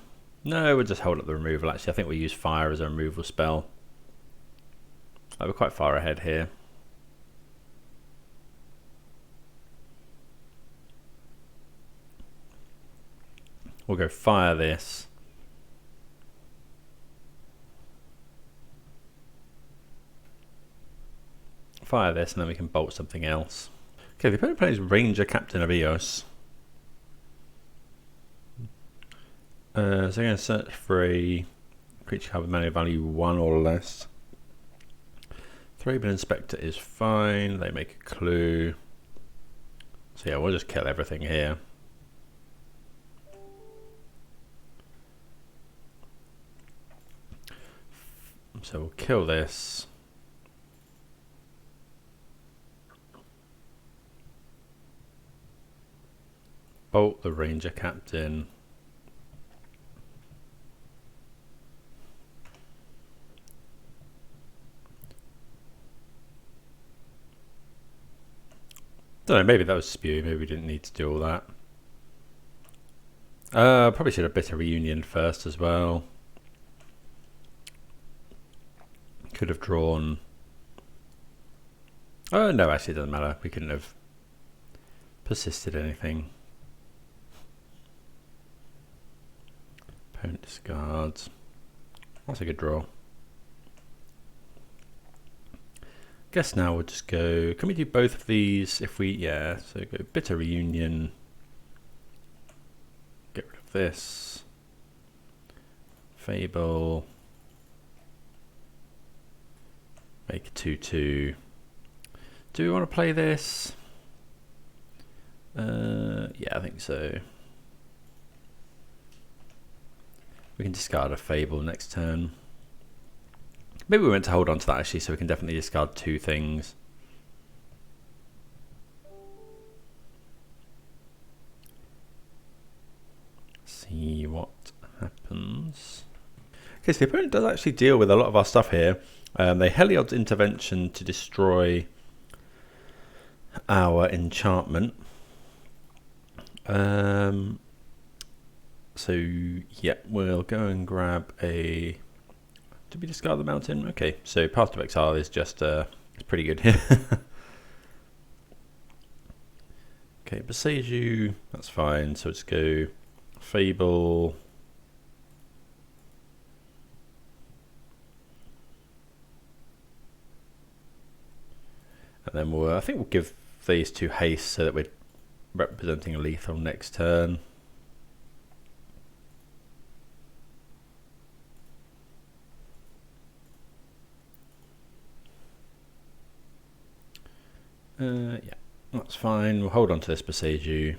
No, we'll just hold up the removal actually. I think we'll use fire as a removal spell. Like, we're quite far ahead here. We'll go fire this. Fire this and then we can bolt something else. Okay, the opponent plays Ranger Captain of Eos. So I'm going to search for a creature card with mana value 1 or less. Thraben Inspector is fine. They make a clue. So yeah, we'll just kill everything here. So we'll kill this. Bolt the Ranger Captain. Don't know, maybe that was spew, maybe we didn't need to do all that. Probably should have Bitter Reunion first as well. Could have drawn Oh no, actually it doesn't matter. We couldn't have persisted anything. Opponent discards. That's a good draw. Guess now we'll just go. Can we do both of these? If we, yeah. So go Bitter Reunion. Get rid of this. Fable. Make a 2/2. Do we want to play this? Yeah, I think so. We can discard a Fable next turn. Maybe we meant to hold on to that actually, so we can definitely discard 2 things. See what happens. Okay, so the opponent does actually deal with a lot of our stuff here. They Heliod's Intervention to destroy our enchantment. So yeah, we'll go and grab a. Did we discard the mountain? Okay, so Path to Exile is just it's pretty good here. Okay, Boseiju, that's fine. So let's go Fable. And then I think we'll give these 2 haste so that we're representing a lethal next turn. Yeah, that's fine. We'll hold on to this Boseiju.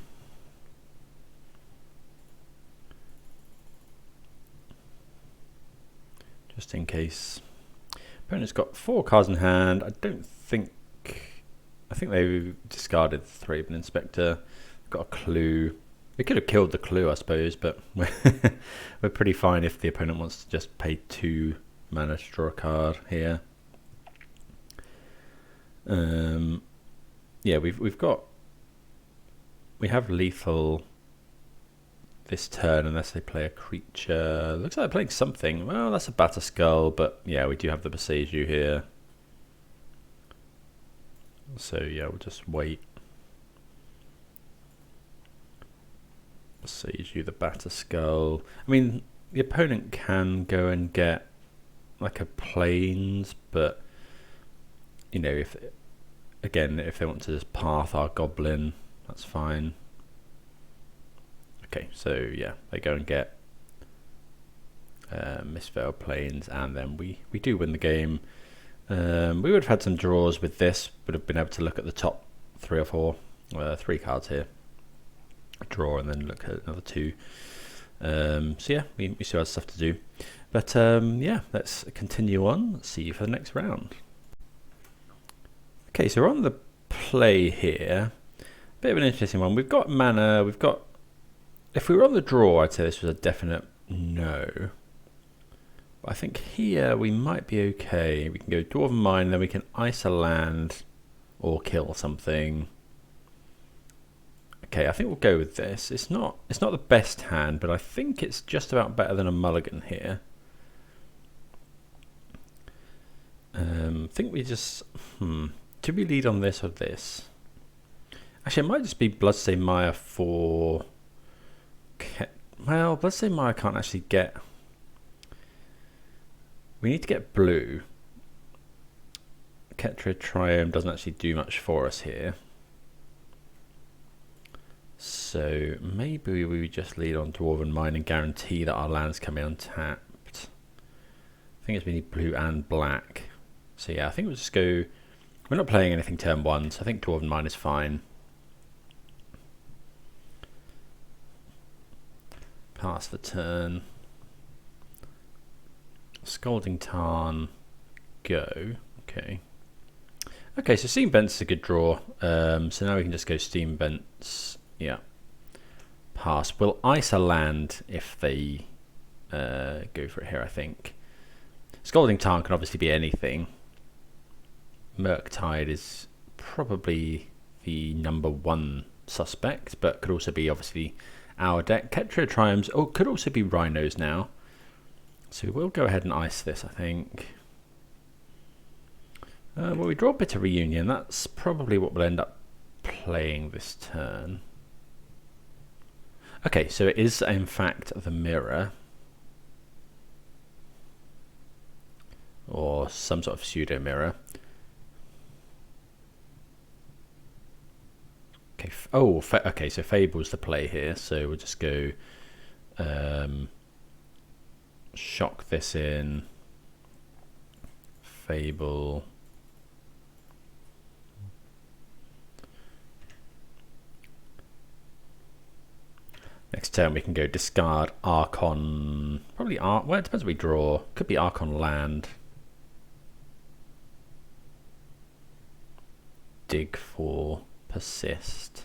Just in case. Opponent's got 4 cards in hand. I think they discarded the Thraben Inspector. Got a clue. We could have killed the clue, I suppose, but we're pretty fine if the opponent wants to just pay 2 mana to draw a card here. Yeah, we have lethal this turn unless they play a creature. Looks like they're playing something. Well, that's a Batter Skull, but yeah, we do have the Boseiju here. So yeah, we'll just wait. Boseiju, the Batter Skull. I mean, the opponent can go and get like a Plains, but you know, if they want to just path our Goblin, that's fine. Okay, so yeah, they go and get Mistveiled Plains, and then we do win the game. We would have had some draws with this, would have been able to look at the top 3 or 4, 3 cards here. Draw and then look at another 2. So yeah, we still have stuff to do. But yeah, let's continue on. See you for the next round. Okay, so we're on the play here. Bit of an interesting one. We've got mana, if we were on the draw, I'd say this was a definite no. But I think here we might be okay. We can go Dwarven Mine, then we can ice a land or kill something. Okay, I think we'll go with this. It's not the best hand, but I think it's just about better than a mulligan here. I think we just do we lead on this or this? Actually, it might just be Bloodstained Mire for. Well, Bloodstained Mire can't actually get. We need to get blue. Ketra Triome doesn't actually do much for us here. So maybe we just lead on Dwarven Mine and guarantee that our lands come in untapped. I think it's we need blue and black. So yeah, I think we'll just go. We're not playing anything turn 1, so I think Dwarven Mine is fine. Pass the turn. Scalding Tarn. Go. Okay. Okay, so Steam Vents is a good draw. So now we can just go Steam Vents. Yeah. Pass. We'll ice a land if they go for it here, I think. Scalding Tarn can obviously be anything. Murktide is probably the #1 suspect, but could also be obviously our deck. Ketra Triomes, could also be Rhinos now. So we'll go ahead and ice this, I think. Well, we draw Bitter Reunion. That's probably what we'll end up playing this turn. Okay, so it is in fact the mirror. Or some sort of pseudo mirror. Okay. Okay. So Fable's the play here. So we'll just go shock this in. Fable. Next turn we can go discard Archon. Probably well, it depends what we draw. Could be Archon land. Dig for persist.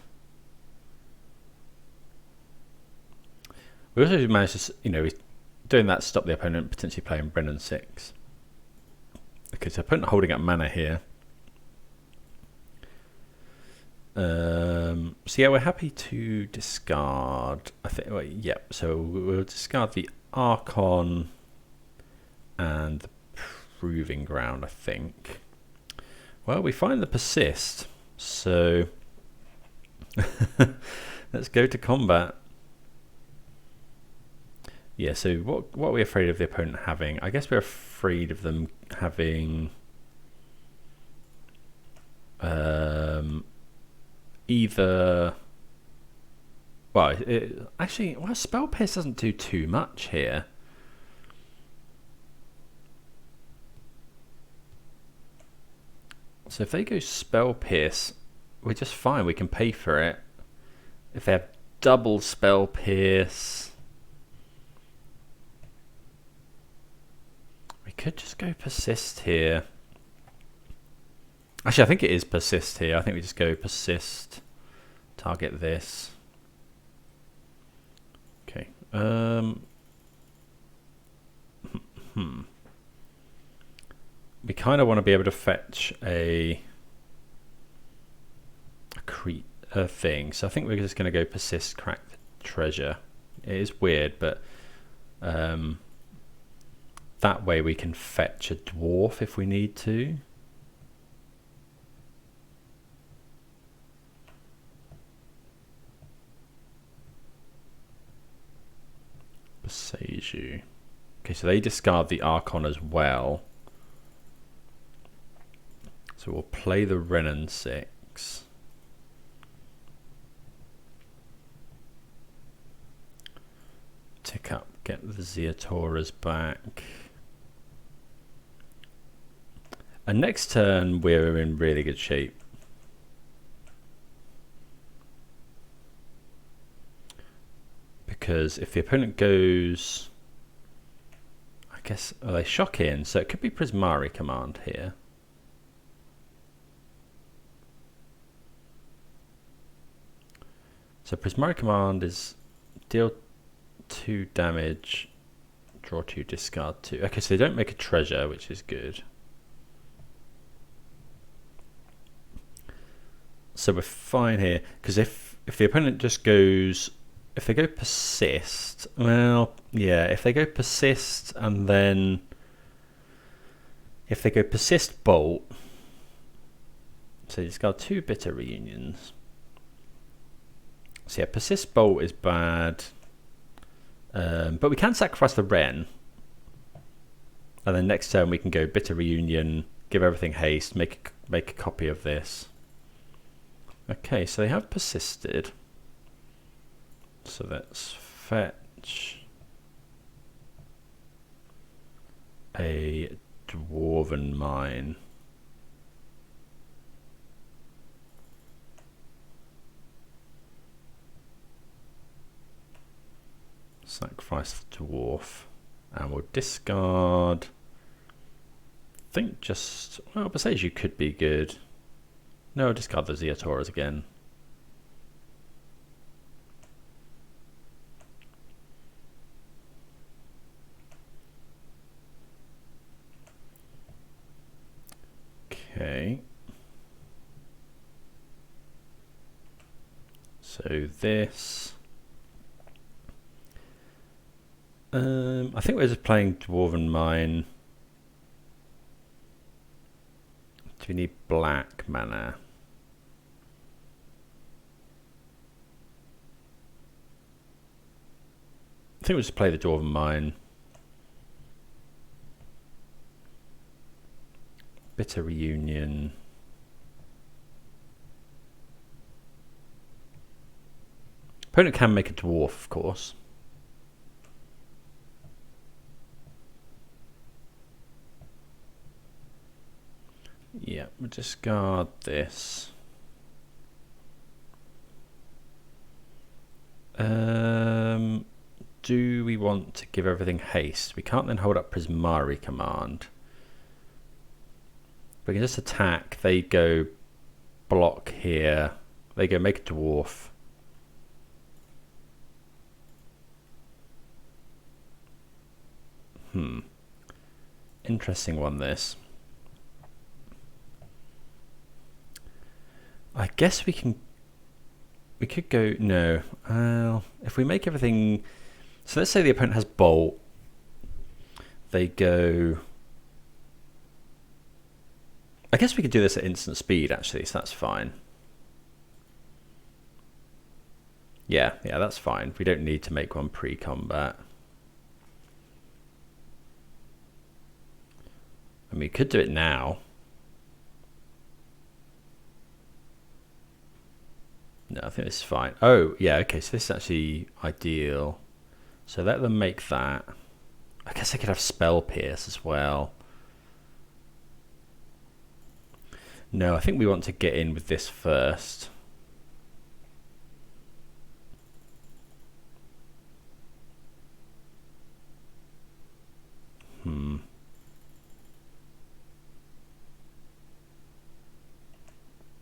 We also managed to, doing that stop the opponent potentially playing Brennan 6. Okay, so opponent holding up mana here. So yeah, we're happy to discard. I think. Well, yeah. So we'll discard the Archon and the Proving Ground. I think. Well, we find the persist. So let's go to combat. Yeah. So what are we afraid of the opponent having? I guess we're afraid of them having. Either, well, Spell Pierce doesn't do too much here. So if they go Spell Pierce, we're just fine. We can pay for it. If they have double Spell Pierce, we could just go Persist here. Actually, I think it is persist here. I think we just go persist, target this. Okay. We kind of want to be able to fetch a thing. So I think we're just going to go persist, crack the treasure. It is weird, but that way we can fetch a dwarf if we need to. Seiju. Okay, so they discard the Archon as well. So we'll play the Renan 6. Tick up, get the Ziatoras back. And next turn we're in really good shape. Because if the opponent goes, I guess, they shock in, so it could be Prismari Command here. So Prismari Command is deal 2 damage, draw 2, discard 2. Okay, so they don't make a treasure, which is good. So we're fine here, because if the opponent just goes, if they go persist, well, yeah, if they go persist and then if they go persist bolt, so you discard 2 bitter reunions. So yeah, persist bolt is bad, but we can sacrifice the Wren, and then next turn we can go bitter reunion, give everything haste, make a copy of this. Okay, so they have persisted. So let's fetch a Dwarven Mine. Sacrifice the dwarf, and we'll discard. I think just, well, Beseiju could be good. No, discard the Ziatoras again. Okay. So this. I think we're just playing Dwarven Mine we need black mana? I think we'll just play the Dwarven Mine. Bitter Reunion. Opponent can make a dwarf, of course. Yeah, we'll discard this. Do we want to give everything haste? We can't then hold up Prismari Command. We can just attack. They go block here. They go make a dwarf. Interesting one, this. I guess we could go, no. If we make everything, so let's say the opponent has Bolt. They go, I guess we could do this at instant speed actually, so that's fine. Yeah, that's fine. We don't need to make one pre-combat. I mean, we could do it now. No, I think this is fine. Oh, yeah, okay, so this is actually ideal. So let them make that. I guess I could have Spell Pierce as well. No, I think we want to get in with this first.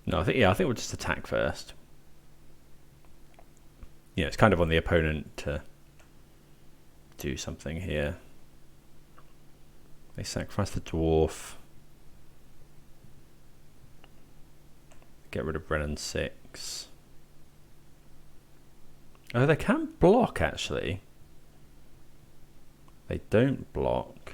No, I think we'll just attack first. Yeah, it's kind of on the opponent to do something here. They sacrifice the dwarf. Get rid of Brennan 6. Oh, they can block actually. They don't block.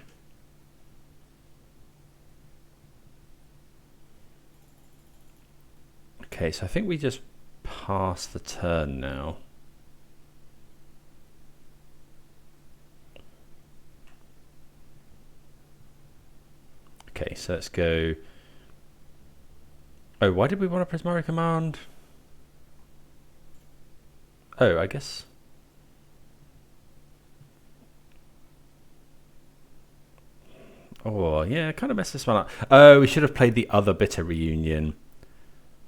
Okay, so I think we just pass the turn now. Okay, so let's go. Oh, why did we want a Prismari Command? Oh, I guess. Oh, yeah, it kind of messed this one up. Oh, we should have played the other Bitter Reunion.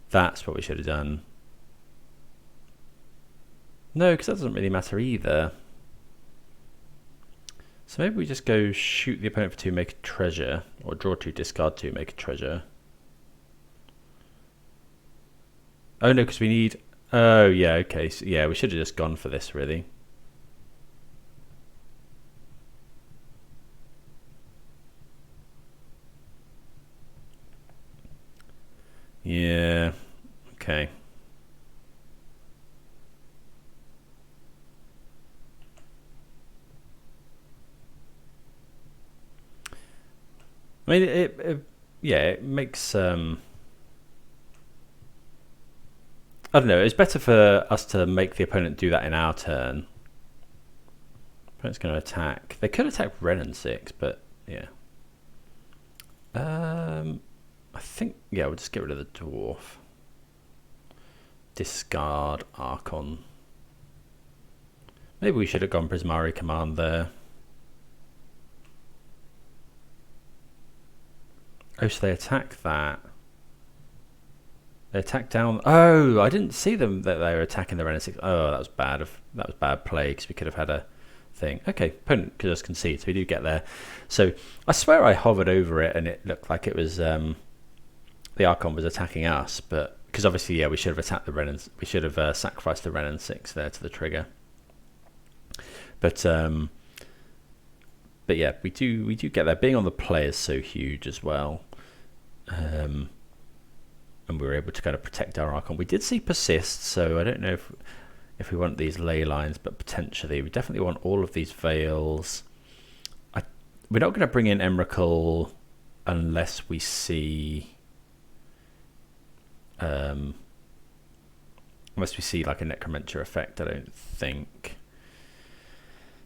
That's what we should have done. No, because that doesn't really matter either. So maybe we just go shoot the opponent for 2, make a treasure, or draw 2, discard 2, make a treasure. Oh no, because we need. Oh yeah, okay. So, yeah, we should have just gone for this really. Yeah. Okay. I mean, it makes I don't know. It's better for us to make the opponent do that in our turn. Opponent's going to attack. They could attack Brennan 6, but yeah. I think we'll just get rid of the dwarf. Discard Archon. Maybe we should have gone Prismari Command there. Oh, so they attack that. They attack down. Oh, I didn't see them that they were attacking the Brennan 6. Oh, that was bad. That was bad play because we could have had a thing. Okay, opponent could just concede, so we do get there. So I swear I hovered over it and it looked like it was the Archon was attacking us, but because obviously, yeah, we should have attacked the Brennan. We should have sacrificed the Brennan 6 there to the trigger. But yeah, we do get there. Being on the play is so huge as well. And we were able to kind of protect our Archon. We did see persist, so I don't know if we want these ley lines, but potentially we definitely want all of these veils. We're not going to bring in Emrakul unless we see Unless we see like a Necromancer effect, I don't think.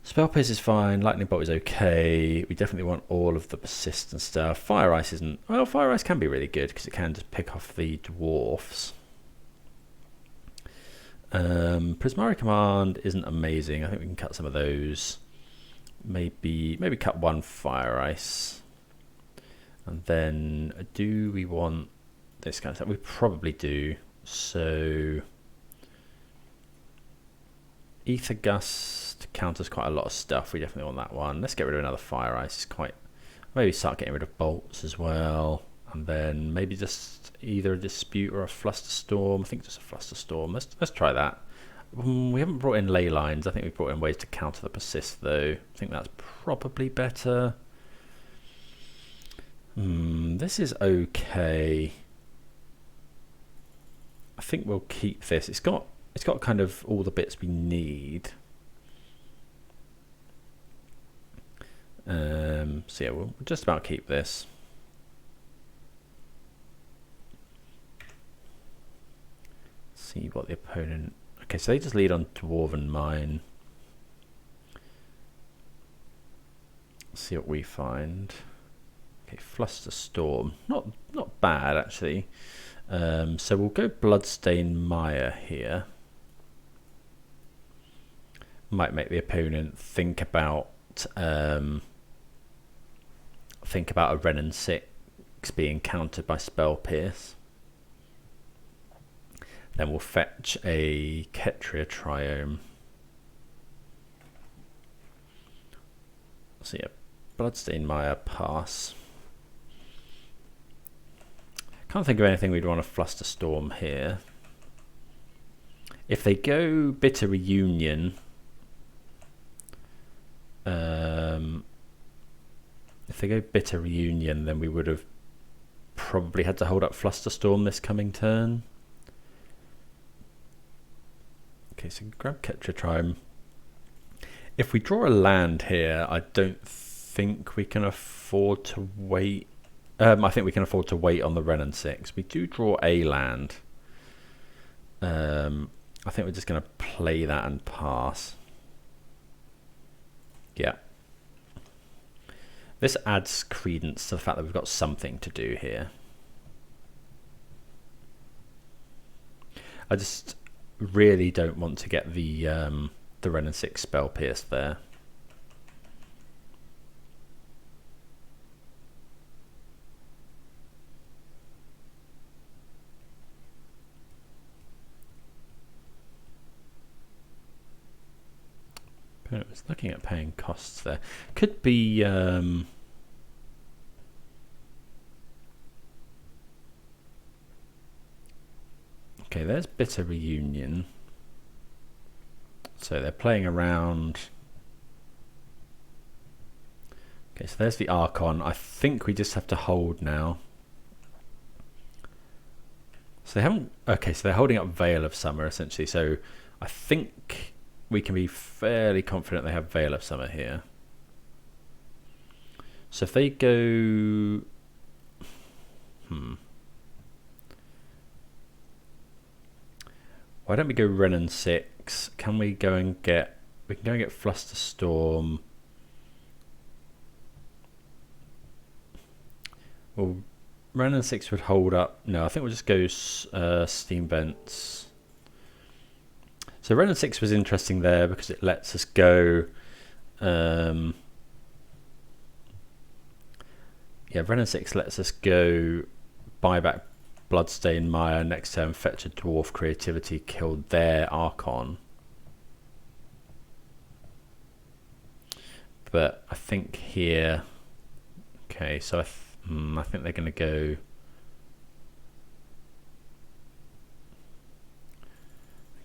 Spell Pierce is fine, Lightning Bolt is okay. We definitely want all of the persist and stuff. Fire Ice isn't... Well, Fire Ice can be really good because it can just pick off the dwarfs. Prismari Command isn't amazing. I think we can cut some of those. Maybe cut one Fire Ice. And then do we want this kind of stuff? We probably do. So Ether Gust counters quite a lot of stuff. We definitely want that one. Let's get rid of another Fire Ice. It's quite... Maybe start getting rid of bolts as well. And then maybe just either a Dispute or a Flusterstorm. I think just a Flusterstorm. Let's try that. We haven't brought in ley lines. I think we've brought in ways to counter the persist though. I think that's probably better. This is okay. I think we'll keep this. It's got kind of all the bits we need. So yeah, we'll just about keep this. See what the opponent... Okay, so they just lead on Dwarven Mine. See what we find. Okay, Flusterstorm. Not bad actually. So we'll go Bloodstained Mire here. Might make the opponent think about a Renin 6 being countered by Spell Pierce. Then we'll fetch a Ketria Triome. So yeah, Bloodstained Mire, pass. Can't think of anything we'd want to Flusterstorm here. If they go Bitter Reunion, then we would have probably had to hold up Flusterstorm this coming turn. Okay, so grab Ketria Triome. If we draw a land here, I don't think we can afford to wait. I think we can afford to wait on the Renin 6. We do draw a land. I think we're just going to play that and pass. Yeah. This adds credence to the fact that we've got something to do here. I just really don't want to get the Renin 6 Spell Pierce there. I was looking at paying costs there. Could be okay, there's Bitter Reunion. So they're playing around. Okay, so there's the Archon. I think we just have to hold now. So they haven't... Okay, so they're holding up Veil of Summer, essentially. So I think we can be fairly confident they have Veil of Summer here. So if they go... Why don't we go Renin 6? Can we go and get... We can go and get Flusterstorm. Well, Renin 6 would hold up. No, I think we'll just go Steam Vents. So Renin 6 was interesting there because it lets us go... yeah, Renin 6 lets us go buy back Bloodstained Mire, next turn fetch a Dwarf Creativity, kill their Archon. But I think here... Okay, so I think they're going to go...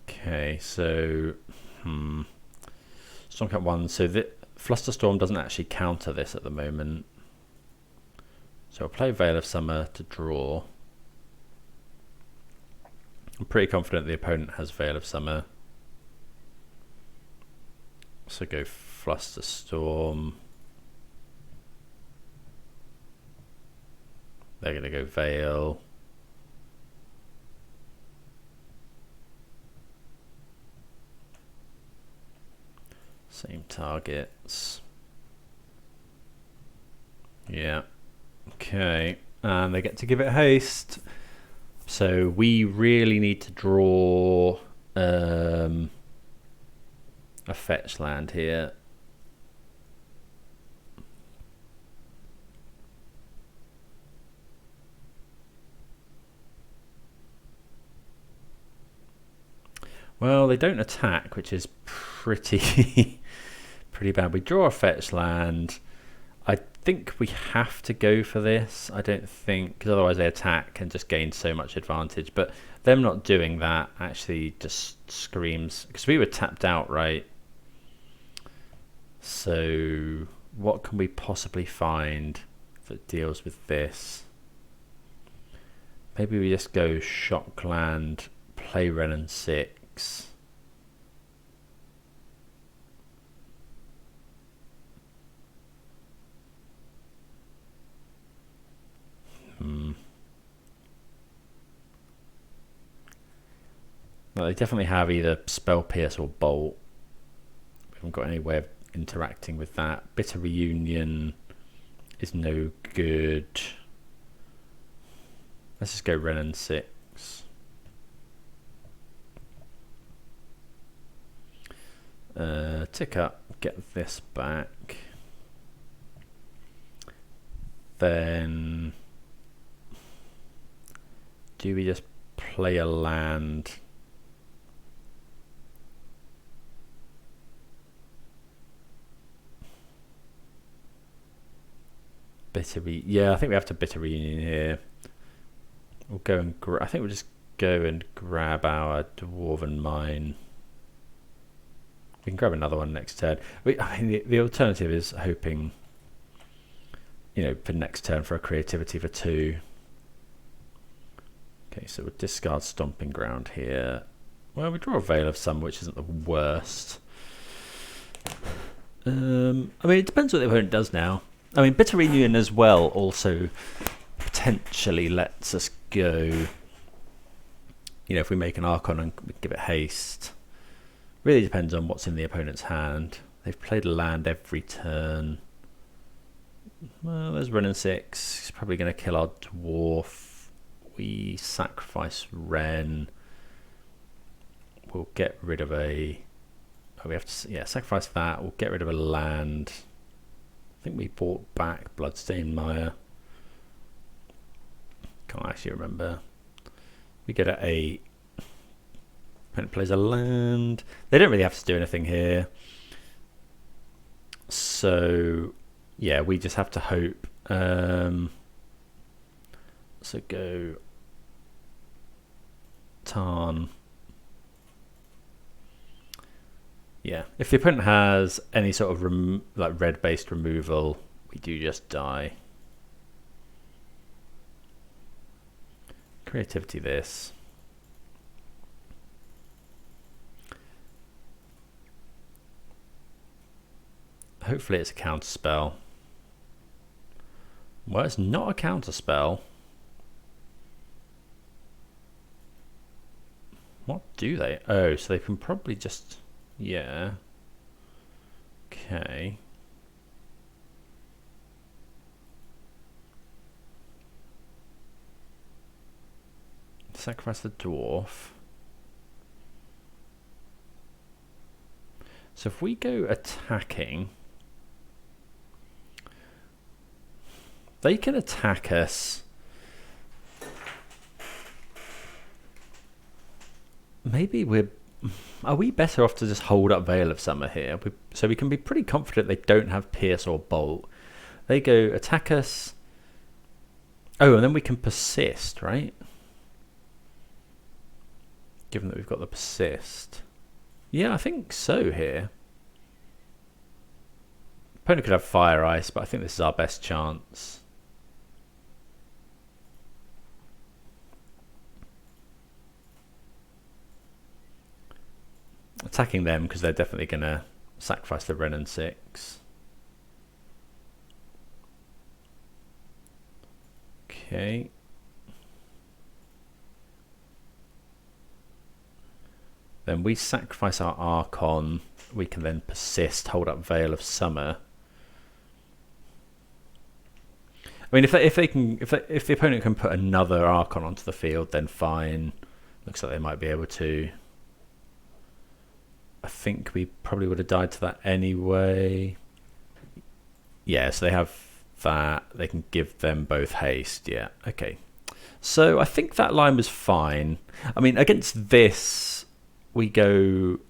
Okay, so... Stormcap 1, so the Flusterstorm doesn't actually counter this at the moment. So I'll play Veil of Summer to draw. I'm pretty confident the opponent has Veil of Summer. So go Flusterstorm. They're going to go Veil. Same targets. Yeah. Okay. And they get to give it haste. So we really need to draw a fetch land here. Well, they don't attack, which is pretty pretty bad. We draw a fetch land. I think we have to go for this. I don't think, because otherwise they attack and just gain so much advantage. But them not doing that actually just screams, because we were tapped out, right? So what can we possibly find that deals with this? Maybe we just go shock land, play Ren and 6. Well, they definitely have either Spell Pierce or Bolt. We haven't got any way of interacting with that. Bitter Reunion is no good. Let's just go Ren and 6. Tick up, get this back. Then do we just play a land? Yeah, I think we have to Bitter Reunion here. We'll go and I think we'll just go and grab our Dwarven Mine. We can grab another one next turn. I mean, the alternative is hoping, you know, for next turn for a creativity for 2. Okay, so we'll discard Stomping Ground here. Well, we draw a Veil of Summer, which isn't the worst. I mean, it depends what the opponent does now. I mean, Bitter Reunion as well also potentially lets us go, you know, if we make an Archon and give it haste. Really depends on what's in the opponent's hand. They've played a land every turn. Well, there's Ren and 6. He's probably going to kill our Dwarf. We sacrifice Ren. We'll get rid of a... Oh, we have to, sacrifice that. We'll get rid of a land. I think we bought back Bloodstained Mire. Can't actually remember. We get at 8. Opponent plays a land. They don't really have to do anything here. So, yeah, we just have to hope. So go Tarn. Yeah, if the opponent has any sort of like red-based removal, we do just die. Creativity this. Hopefully it's a counter spell. Well, it's not a counter spell. What do they? Oh, so they can probably just... Yeah. Okay. Sacrifice the dwarf. So if we go attacking, they can attack us. Maybe are we better off to just hold up Veil of Summer here? So we can be pretty confident they don't have Pierce or Bolt. They go attack us. Oh, and then we can persist, right? Given that we've got the persist. Yeah, I think so here. Opponent could have Fire Ice, but I think this is our best chance. Attacking them because they're definitely going to sacrifice the Ren and 6. Okay. Then we sacrifice our Archon. We can then persist, hold up Veil of Summer. I mean, if the opponent can put another Archon onto the field, then fine. Looks like they might be able to. I think we probably would have died to that anyway. Yeah, so they have that. They can give them both haste. Yeah, okay. So I think that line was fine. I mean, against this, we go...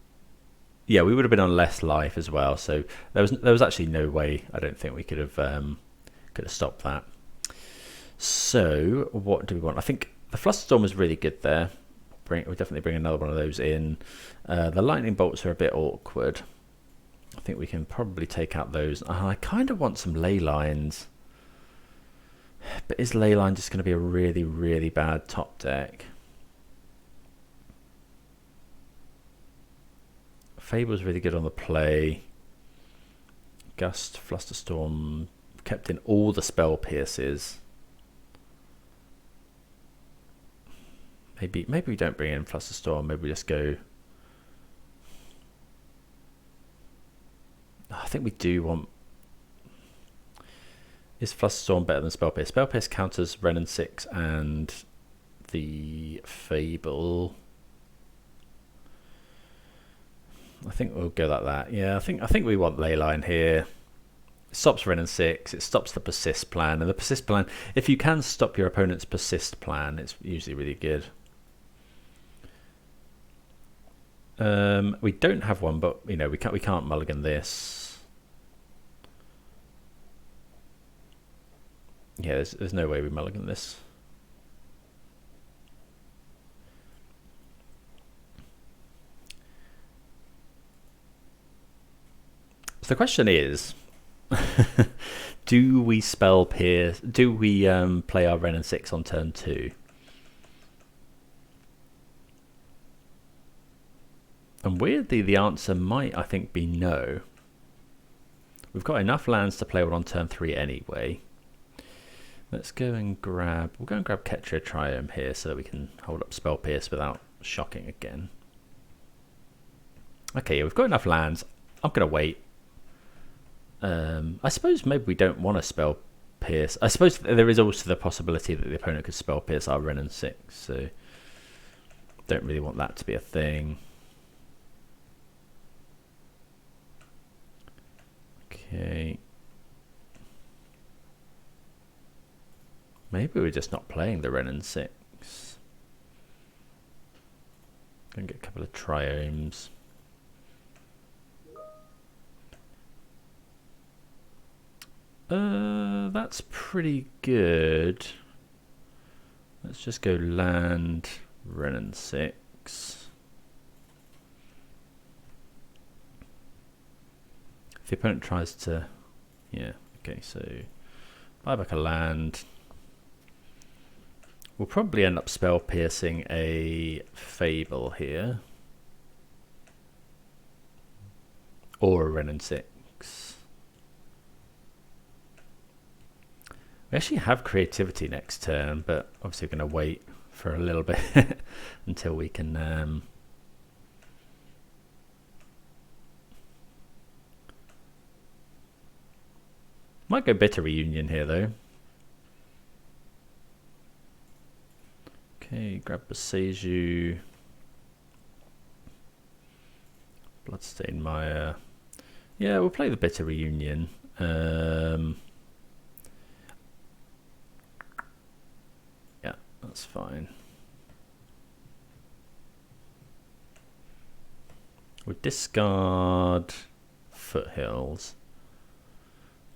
Yeah, we would have been on less life as well. So there was actually no way. I don't think we could have stopped that. So what do we want? I think the Flusterstorm was really good there. We'll definitely bring another one of those in. The Lightning Bolts are a bit awkward. I think we can probably take out those. I kind of want some ley lines. But is Leyline just going to be a really, really bad top deck? Fable's really good on the play. Gust, Flusterstorm, kept in all the spell pierces. Maybe we don't bring in Flusterstorm. Maybe we just go... I think we do want... Is Flusterstorm better than Spell Pierce? Spell Pierce counters Renin 6 and the Fable. I think we'll go like that. Yeah, I think we want Leyline here. It stops Renin 6. It stops the Persist plan. And the Persist plan, if you can stop your opponent's Persist plan, it's usually really good. We don't have one, but you know we can't mulligan this. Yeah, there's no way we mulligan this. So the question is, do we spell pierce? Do we play our Renin 6 on turn 2? And weirdly, the answer might, I think, be no. We've got enough lands to play one on turn 3 anyway. Let's go and grab... We'll go and grab Ketria Triome here so that we can hold up Spell Pierce without shocking again. Okay, yeah, we've got enough lands. I'm going to wait. I suppose maybe we don't want to Spell Pierce. I suppose there is also the possibility that the opponent could Spell Pierce our Renin 6. So don't really want that to be a thing. Okay. Maybe we're just not playing the Renin 6. Gonna get a couple of Triomes. That's pretty good. Let's just go land Renin 6. If the opponent tries to... Yeah, okay, so buy back a land. We'll probably end up spell piercing a Fable here. Or a Renin 6. We actually have creativity next turn, but obviously we're going to wait for a little bit until we can... Might go Bitter Reunion here though. Okay, grab Boseiju. Bloodstained Mire. Yeah, we'll play the Bitter Reunion. Yeah, that's fine. We'll discard Foothills.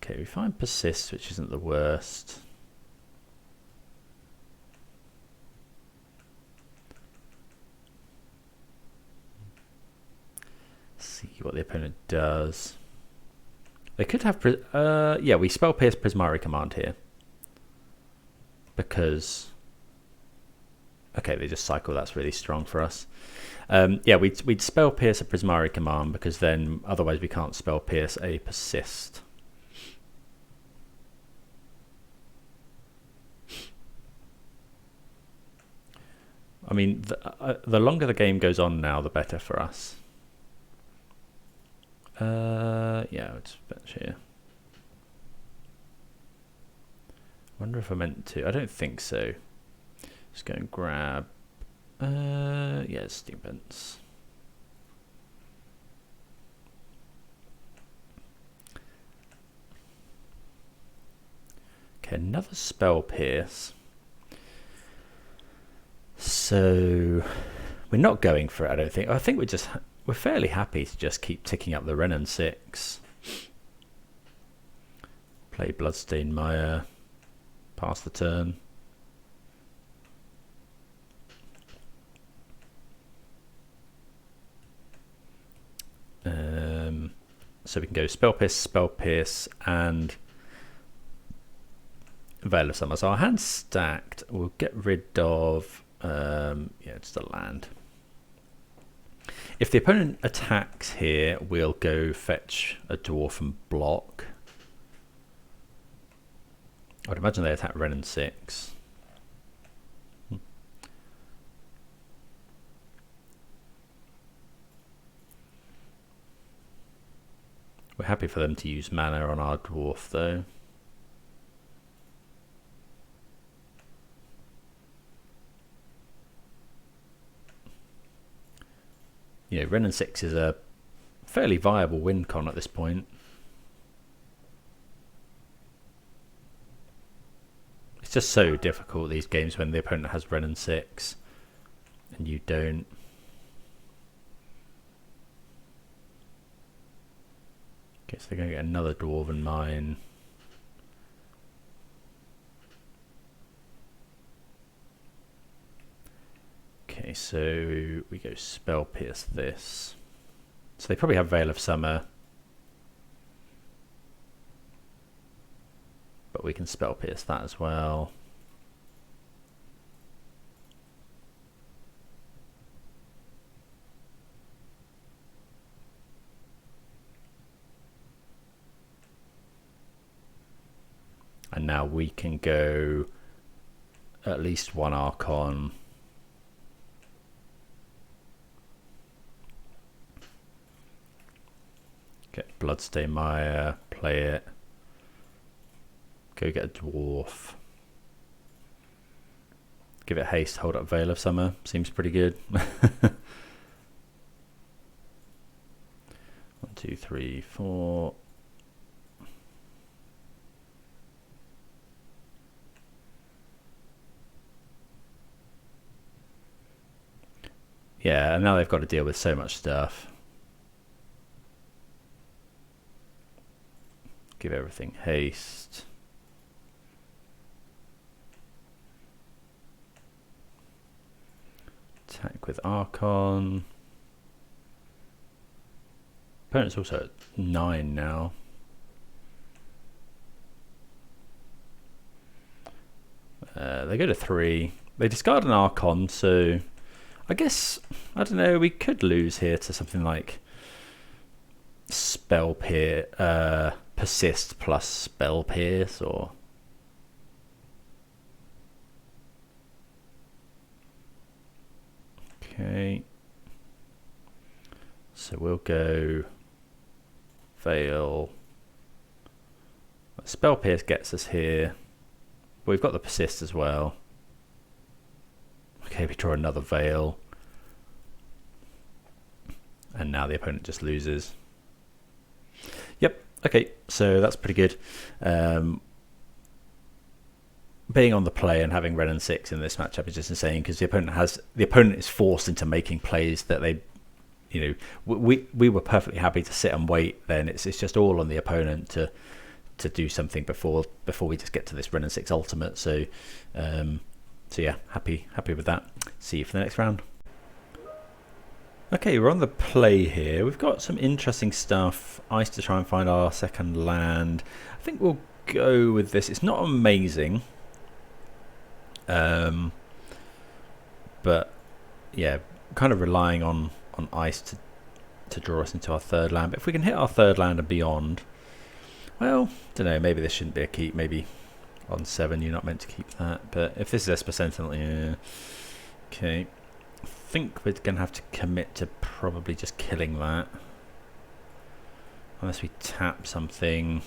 Okay, we find Persist, which isn't the worst. See what the opponent does. They could have... yeah, we spell Pierce Prismari Command here. Because... Okay, they just cycle. That's really strong for us. Yeah, we'd spell Pierce a Prismari Command because then otherwise we can't spell Pierce a Persist. mean, the longer the game goes on now, the better for us. Yeah, it's bench here. Wonder if I meant to. I don't think so. Just go and grab. Yeah, Steam Vents. Okay, another Spell Pierce. So we're not going for it, I don't think. I think we're fairly happy to just keep ticking up the Renin 6. Play Bloodstained Mire. Pass the turn. So we can go Spell Pierce, and Veil of Summer. So our hand's stacked. We'll get rid of yeah, just a land. If the opponent attacks here, we'll go fetch a dwarf and block. I'd imagine they attack Renin 6. We're happy for them to use mana on our dwarf though. You know, Renin 6 is a fairly viable win con at this point. It's just so difficult these games when the opponent has Renin 6 and you don't. Okay, so they're going to get another Dwarven Mine. Okay, so we go Spell Pierce this. So they probably have Veil of Summer. But we can Spell Pierce that as well. And now we can go at least one Archon. Get Bloodstained Mire, play it. Go get a Dwarf. Give it haste, hold up Veil of Summer. Seems pretty good. 1, 2, 3, 4. Yeah, and now they've got to deal with so much stuff. Give everything haste. Attack with Archon. Opponent's also at 9 now. They go to 3. They discard an Archon, so I guess, I don't know, we could lose here to something like Spell Pierce, Persist plus Spell Pierce, or okay. So we'll go Veil. Spell Pierce gets us here. But we've got the Persist as well. Okay, we draw another Veil. And now the opponent just loses. Yep, okay, so that's pretty good. Being on the play and having Renin 6 in this matchup is just insane, because the opponent is forced into making plays that they, you know, we were perfectly happy to sit and wait. Then it's just all on the opponent to do something before we just get to this Renin 6 ultimate. So so yeah, happy with that. See you for the next round. Okay, we're on the play here. We've got some interesting stuff. Ice to try and find our second land. I think we'll go with this. It's not amazing. But yeah, kind of relying on ice to draw us into our third land. But if we can hit our third land and beyond, well, don't know, maybe this shouldn't be a keep. Maybe on 7 you're not meant to keep that. But if this is Esper Sentinel, yeah. Okay. think we're going to have to commit to probably just killing that. Unless we tap something.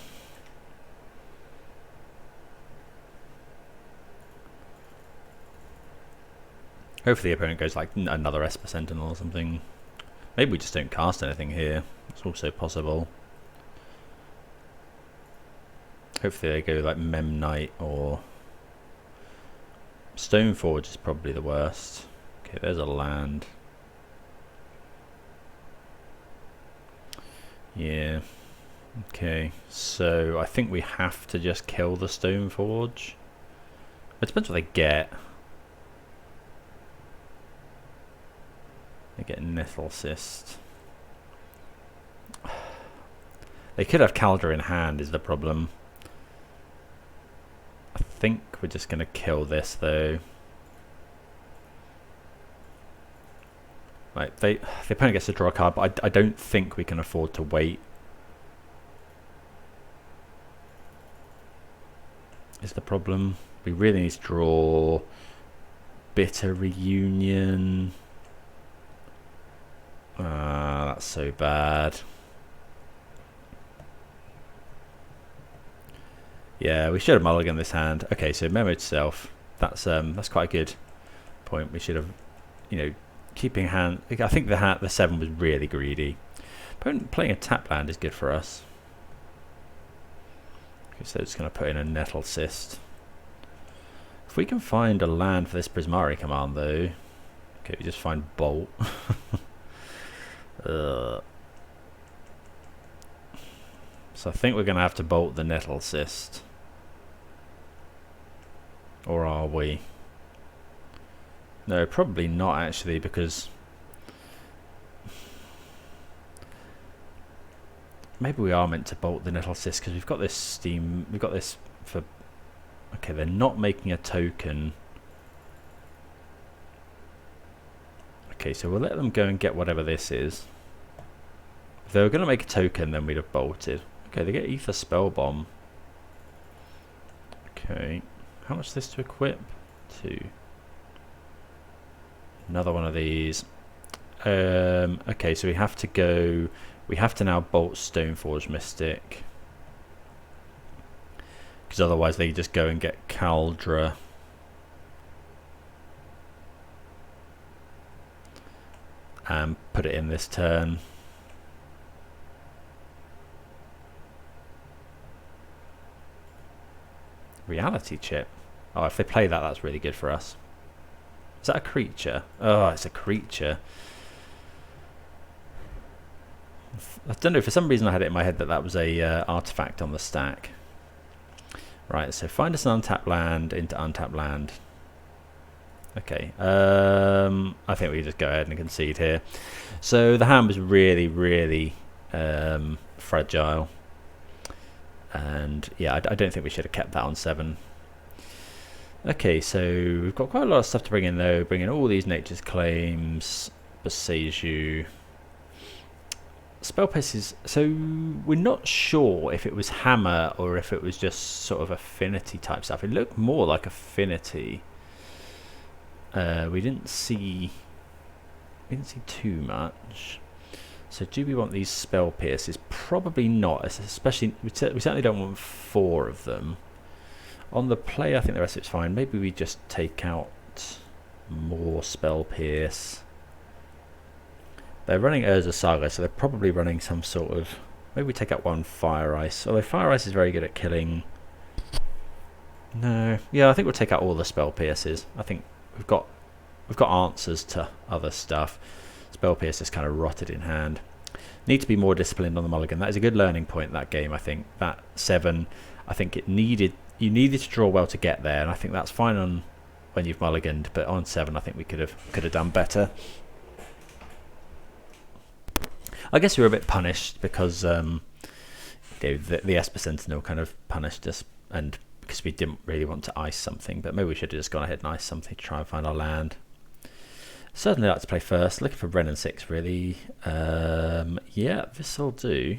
Hopefully the opponent goes like another Esper Sentinel or something. Maybe we just don't cast anything here. It's also possible. Hopefully they go like Mem Knight or Stoneforge is probably the worst. Okay, there's a land. Yeah. Okay, so I think we have to just kill the Stoneforge. It depends what they get. They get Nettle Cyst. They could have Caldra in hand is the problem. I think we're just going to kill this though. Right, the opponent gets to draw a card, but I don't think we can afford to wait. Is the problem. We really need to draw Bitter Reunion. That's so bad. Yeah, we should have mulliganed this hand. Okay, so Memo itself. That's quite a good point. We should have, you know, keeping hand. I think the 7 was really greedy. Playing a tap land is good for us. Okay, so it's going to put in a Nettle Cyst. If we can find a land for this Prismari command, though. Okay, we just find Bolt. So I think we're going to have to bolt the Nettle Cyst. Or are we? No, probably not actually, because maybe we are meant to bolt the Nettle Cyst because we've got this steam. We've got this for. Okay, they're not making a token. Okay, so we'll let them go and get whatever this is. If they were going to make a token, then we'd have bolted. Okay, they get Ether Spell Bomb. Okay, how much is this to equip? 2. Another one of these. Okay, so we have to go. We have to now bolt Stoneforge Mystic. Because otherwise they just go and get Caldra. And put it in this turn. Reality Chip. Oh, if they play that, that's really good for us. Is that a creature? Oh, it's a creature. I don't know, for some reason I had it in my head that that was a artifact on the stack. Right, so find us an untapped land into untapped land. Okay, I think we just go ahead and concede here. So the hand was really, really fragile. And yeah, I don't think we should have kept that on 7. Okay, so we've got quite a lot of stuff to bring in though. Bring in all these Nature's Claims, Boseiju. Spell Pierces. So we're not sure if it was Hammer or if it was just sort of affinity type stuff. It looked more like affinity. We didn't see too much. So do we want these Spell Pierces? Probably not. Especially we certainly don't want 4 of them. On the play, I think the rest of it's fine. Maybe we just take out more Spell Pierce. They're running Urza Saga, so they're probably running some sort of. Maybe we take out 1 Fire Ice. Although Fire Ice is very good at killing. No, yeah, I think we'll take out all the Spell Pierces. I think we've got answers to other stuff. Spell Pierce is kind of rotted in hand. Need to be more disciplined on the mulligan. That is a good learning point. That game, I think that 7. I think you needed to draw well to get there, and I think that's fine on when you've mulliganed. But on 7, I think we could have done better. I guess we were a bit punished because the Esper Sentinel kind of punished us, and because we didn't really want to ice something. But maybe we should have just gone ahead and ice something to try and find our land. Certainly like to play first. Looking for Brennan 6 really. Yeah, this will do.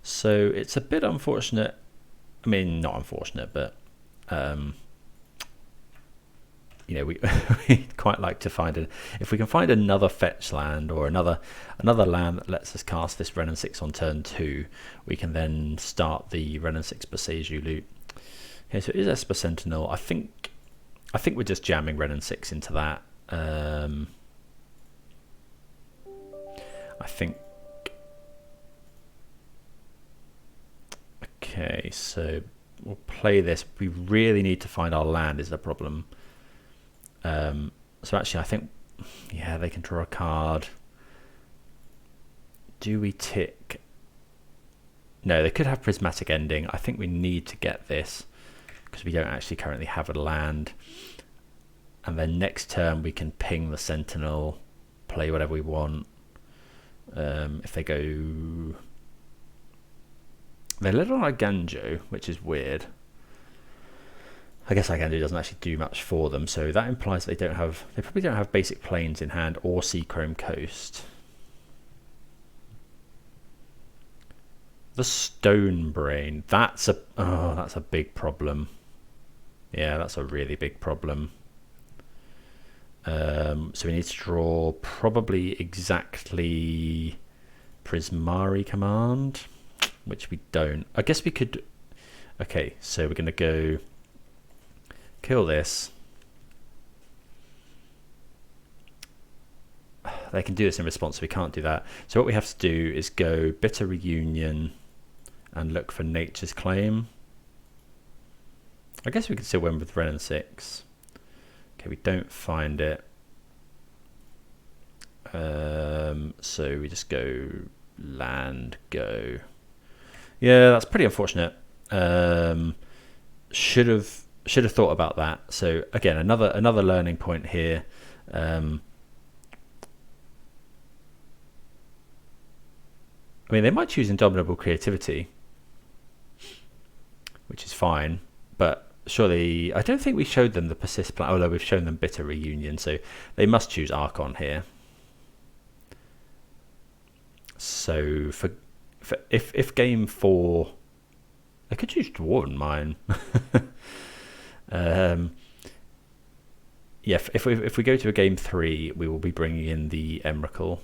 So it's a bit unfortunate. I mean, not unfortunate, but you know, we'd quite like to find if we can find another fetch land or another land that lets us cast this Renin 6 on turn 2, we can then start the Renin 6 Boseiju loop. Okay, so it is Esper Sentinel. I think we're just jamming Renin 6 into that. I think. Okay, so we'll play this. We really need to find our land is the problem. So actually I think, yeah, they can draw a card. Do we tick? No, they could have Prismatic Ending. I think we need to get this because we don't actually currently have a land. And then next turn we can ping the Sentinel, play whatever we want. If they go... They let on Iganjo, which is weird. I guess Iganjo doesn't actually do much for them, so that implies they probably don't have basic planes in hand or Seachrome Coast. The Stone Brain, that's a big problem. Yeah, that's a really big problem. So we need to draw probably exactly Prismari Command, which we don't. I guess we could. Okay, so we're going to go kill this. They can do this in response, so we can't do that. So what we have to do is go Bitter Reunion and look for Nature's Claim. I guess we could still win with Renin 6. Okay, we don't find it. So we just go land, go. Yeah, that's pretty unfortunate. Should have thought about that. So again, another learning point here. I mean, they might choose Indomitable Creativity, which is fine, but surely I don't think we showed them the Persist plan, although we've shown them Bitter Reunion, so they must choose Archon here. So for if game 4, they could choose Dwarven Mine. Yeah, if we go to a game 3, we will be bringing in the Emrakul.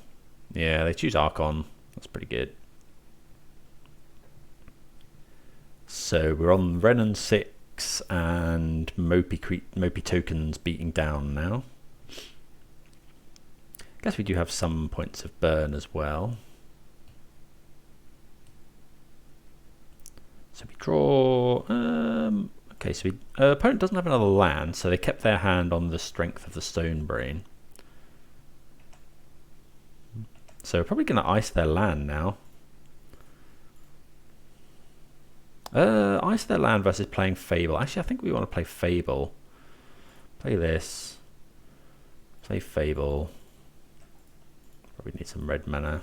Yeah, they choose Archon. That's pretty good. So we're on Renin 6 and Mopey tokens beating down now. Guess we do have some points of burn as well. So we draw. Okay, so opponent doesn't have another land, so they kept their hand on the strength of the Stone Brain. So we're probably going to ice their land now. Ice their land versus playing Fable. Actually, I think we want to play Fable. Play this. Play Fable. Probably need some red mana.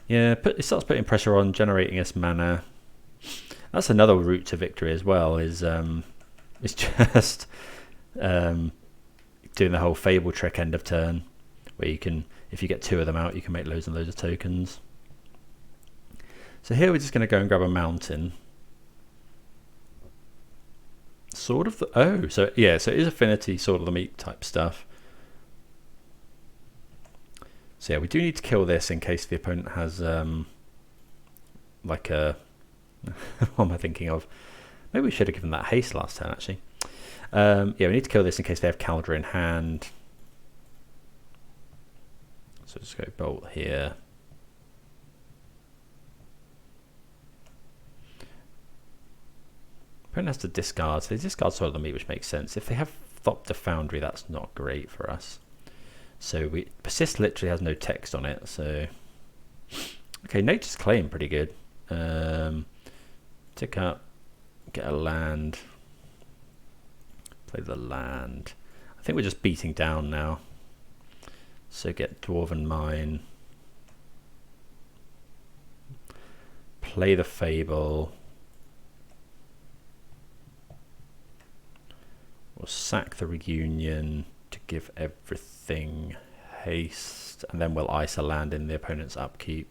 Yeah, it starts putting pressure on generating us mana. That's another route to victory as well. Is just doing the whole Fable trick end of turn, where you can, if you get 2 of them out, you can make loads and loads of tokens. So here we're just going to go and grab a mountain. Sword of the... Oh, so yeah, so it is Affinity, Sword of the Meek type stuff. So yeah, we do need to kill this in case the opponent has like a... what am I thinking of? Maybe we should have given that haste last turn, actually. Yeah, we need to kill this in case they have Caldra in hand. So just go bolt here. Opponent has to discard, so they discard Sword of the Meek, which makes sense. If they have Thop the Foundry, that's not great for us. So Persist literally has no text on it, so... Okay, Nature's Claim, pretty good. Tick up, get a land. Play the land. I think we're just beating down now. So get Dwarven Mine. Play the Fable. We'll sack the Reunion to give everything haste, and then we'll ice a land in the opponent's upkeep.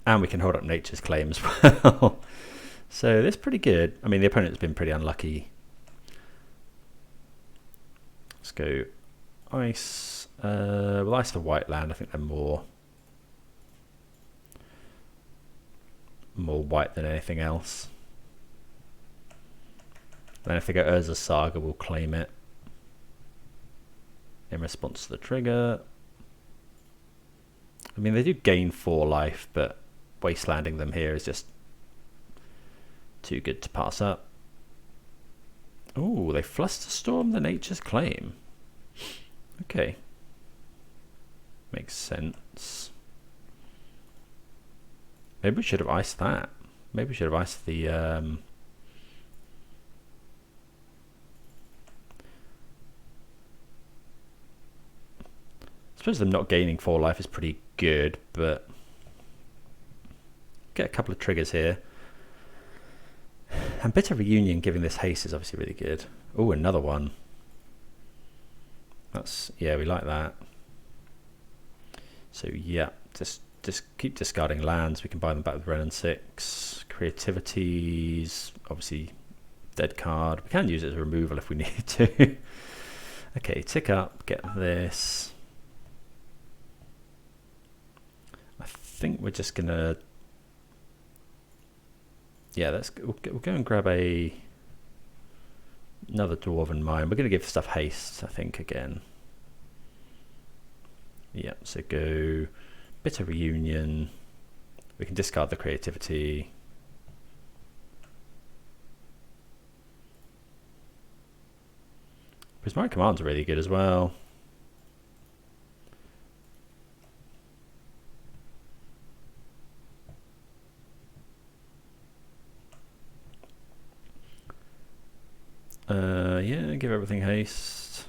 And we can hold up Nature's Claim as well. So that's pretty good. I mean, the opponent's been pretty unlucky. Let's go ice. We'll ice the white land. I think they're more white than anything else. Then if they go Urza Saga, we'll claim it in response to the trigger. I mean, they do gain 4 life, but wastelanding them here is just too good to pass up. Oh, they Flusterstorm the Nature's Claim. Okay. Makes sense. Maybe we should have iced that. Maybe we should have iced the... I suppose them not gaining 4 life is pretty good, but... Get a couple of triggers here. And Bitter Reunion giving this haste is obviously really good. Oh, another one. That's... Yeah, we like that. So, yeah. Just keep discarding lands. We can buy them back with Ren and 6. Creativities, obviously dead card. We can use it as a removal if we need to. Okay, tick up, get this. I think we're just gonna... Yeah, we'll go and grab another Dwarven Mine. We're gonna give stuff haste, I think, again. Yeah, so go Bitter Reunion. We can discard the creativity. Prismatic Command's really good as well. Yeah, give everything haste.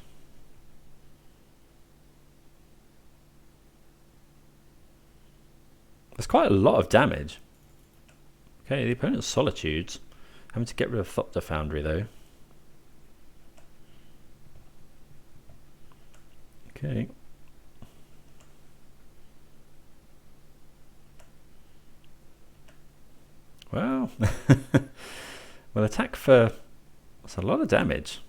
That's quite a lot of damage. Okay, the opponent's Solitudes. Having to get rid of Thopter Foundry though. Okay. Well, we'll attack for... That's a lot of damage.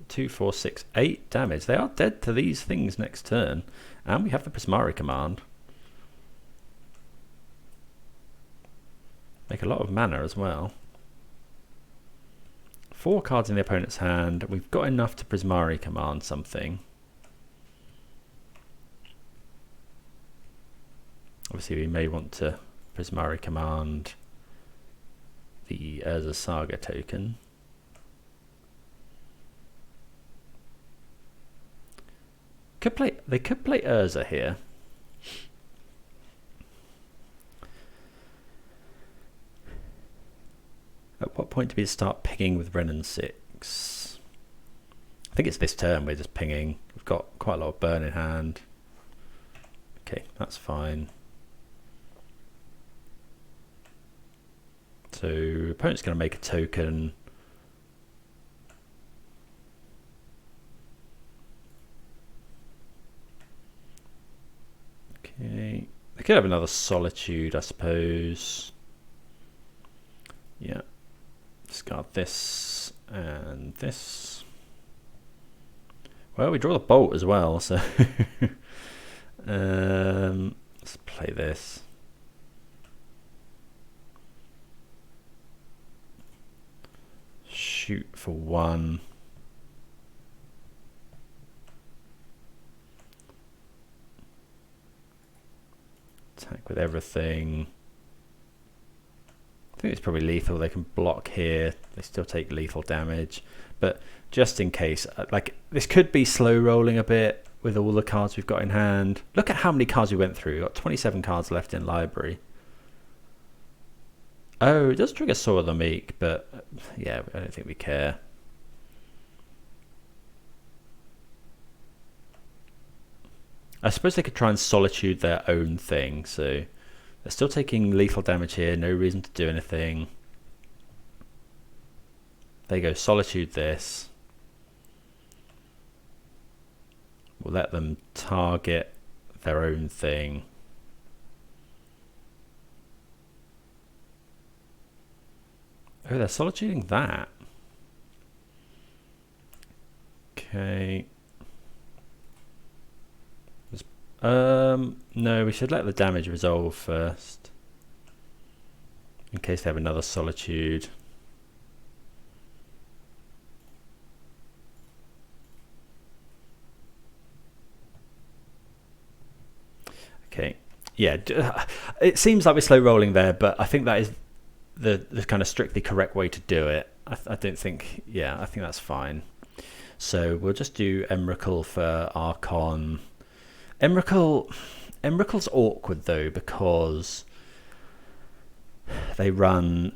2, 4, 6, 8 damage. They are dead to these things next turn. And we have the Prismari command. Make a lot of mana as well. 4 cards in the opponent's hand. We've got enough to Prismari command something. Obviously we may want to Prismari command the Urza Saga token. They could play Urza here. At what point do we start pinging with Ren and 6? I think it's this turn we're just pinging. We've got quite a lot of burn in hand. Okay, that's fine. So opponent's going to make a token. Okay, they could have another Solitude, I suppose. Yeah, discard this and this. Well, we draw the Bolt as well, so let's play this. Shoot for 1. Attack with everything. I think it's probably lethal. They can block here. They still take lethal damage. But just in case, like, this could be slow rolling a bit with all the cards we've got in hand. Look at how many cards we went through. We've got 27 cards left in library. Oh, it does trigger Soil of the Meek, but yeah, I don't think we care. I suppose they could try and Solitude their own thing, so they're still taking lethal damage here, no reason to do anything. They go Solitude this. We'll let them target their own thing. Oh, they're solituding that. Okay. No, we should let the damage resolve first, in case they have another solitude. Okay, yeah, it seems like we're slow rolling there, but I think that is the kind of strictly correct way to do it. I don't think, yeah, I think that's fine. So we'll just do Emrakul for Archon. Emrakul's awkward though, because they run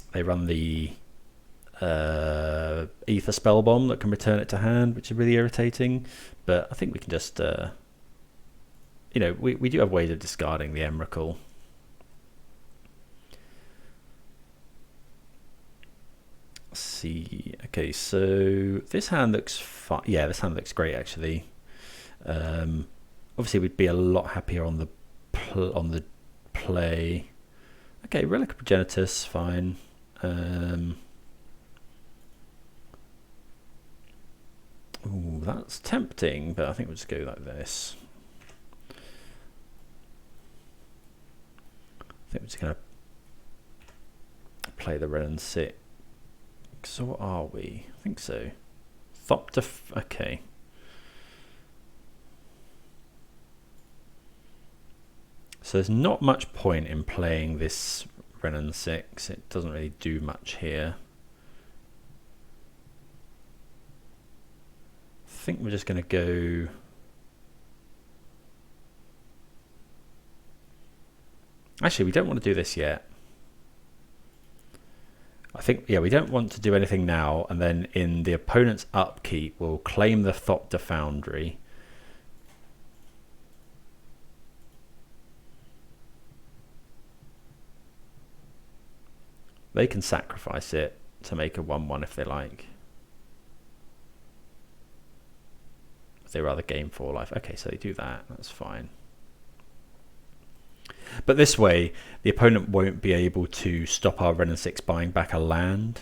the Ether Spell Bomb that can return it to hand, which is really irritating. But I think we can just, you know, we do have ways of discarding the Emrakul. Let's see. Okay, so this hand looks fine. Yeah, this hand looks great actually. Obviously, we'd be a lot happier on the play. Okay, Relic of Progenitus, fine. Ooh, that's tempting, but I think we'll just go like this. I think we're just going to play the red and 6. So what are we? I think so. Okay. So there's not much point in playing this Renan 6. It doesn't really do much here. I think we're just going to go... Actually, we don't want to do this yet. I think, yeah, we don't want to do anything now, and then in the opponent's upkeep, we'll claim the Thopter Foundry. They can sacrifice it to make a 1/1 if they like. If they rather gain 4 life. Okay, so they do that. That's fine. But this way, the opponent won't be able to stop our Renan 6 buying back a land.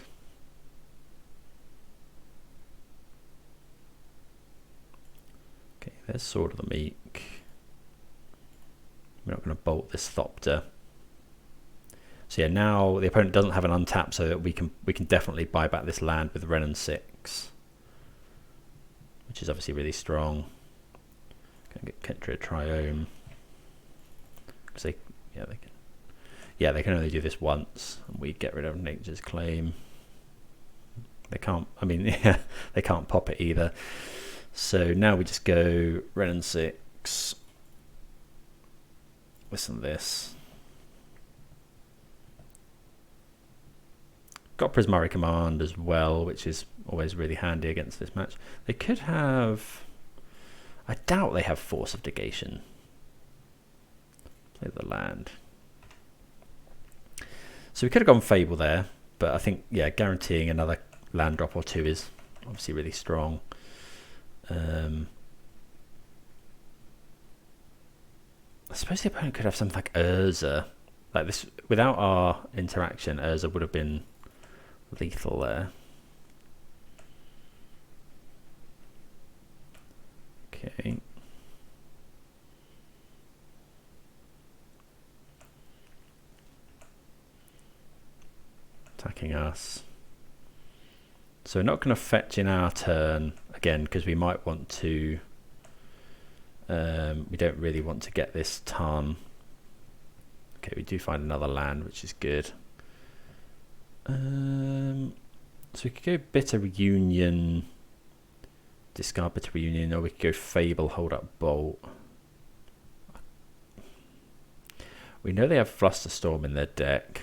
Okay, there's Sword of the Meek. We're not going to bolt this Thopter. So yeah, now the opponent doesn't have an untap, so that we can definitely buy back this land with Renan 6, which is obviously really strong. Gonna get Ketria Triome. Because they can only do this once, and we get rid of Nature's Claim. They can't, I mean, yeah, they can't pop it either. So now we just go Renan 6. Listen to this. Got Prismari Command as well, which is always really handy against this match. They could have... I doubt they have Force of Negation. Play the land. So we could have gone Fable there, but I think, yeah, guaranteeing another land drop or 2 is obviously really strong. I suppose the opponent could have something like Urza. Like this, without our interaction, Urza would have been lethal there. Okay. Attacking us. So we're not going to fetch in our turn again, because we might want to... we don't really want to get this Tarn. Okay, we do find another land, which is good. So we could go Bitter Reunion, discard Bitter Reunion, or we could go Fable, hold up Bolt. We know they have Flusterstorm in their deck.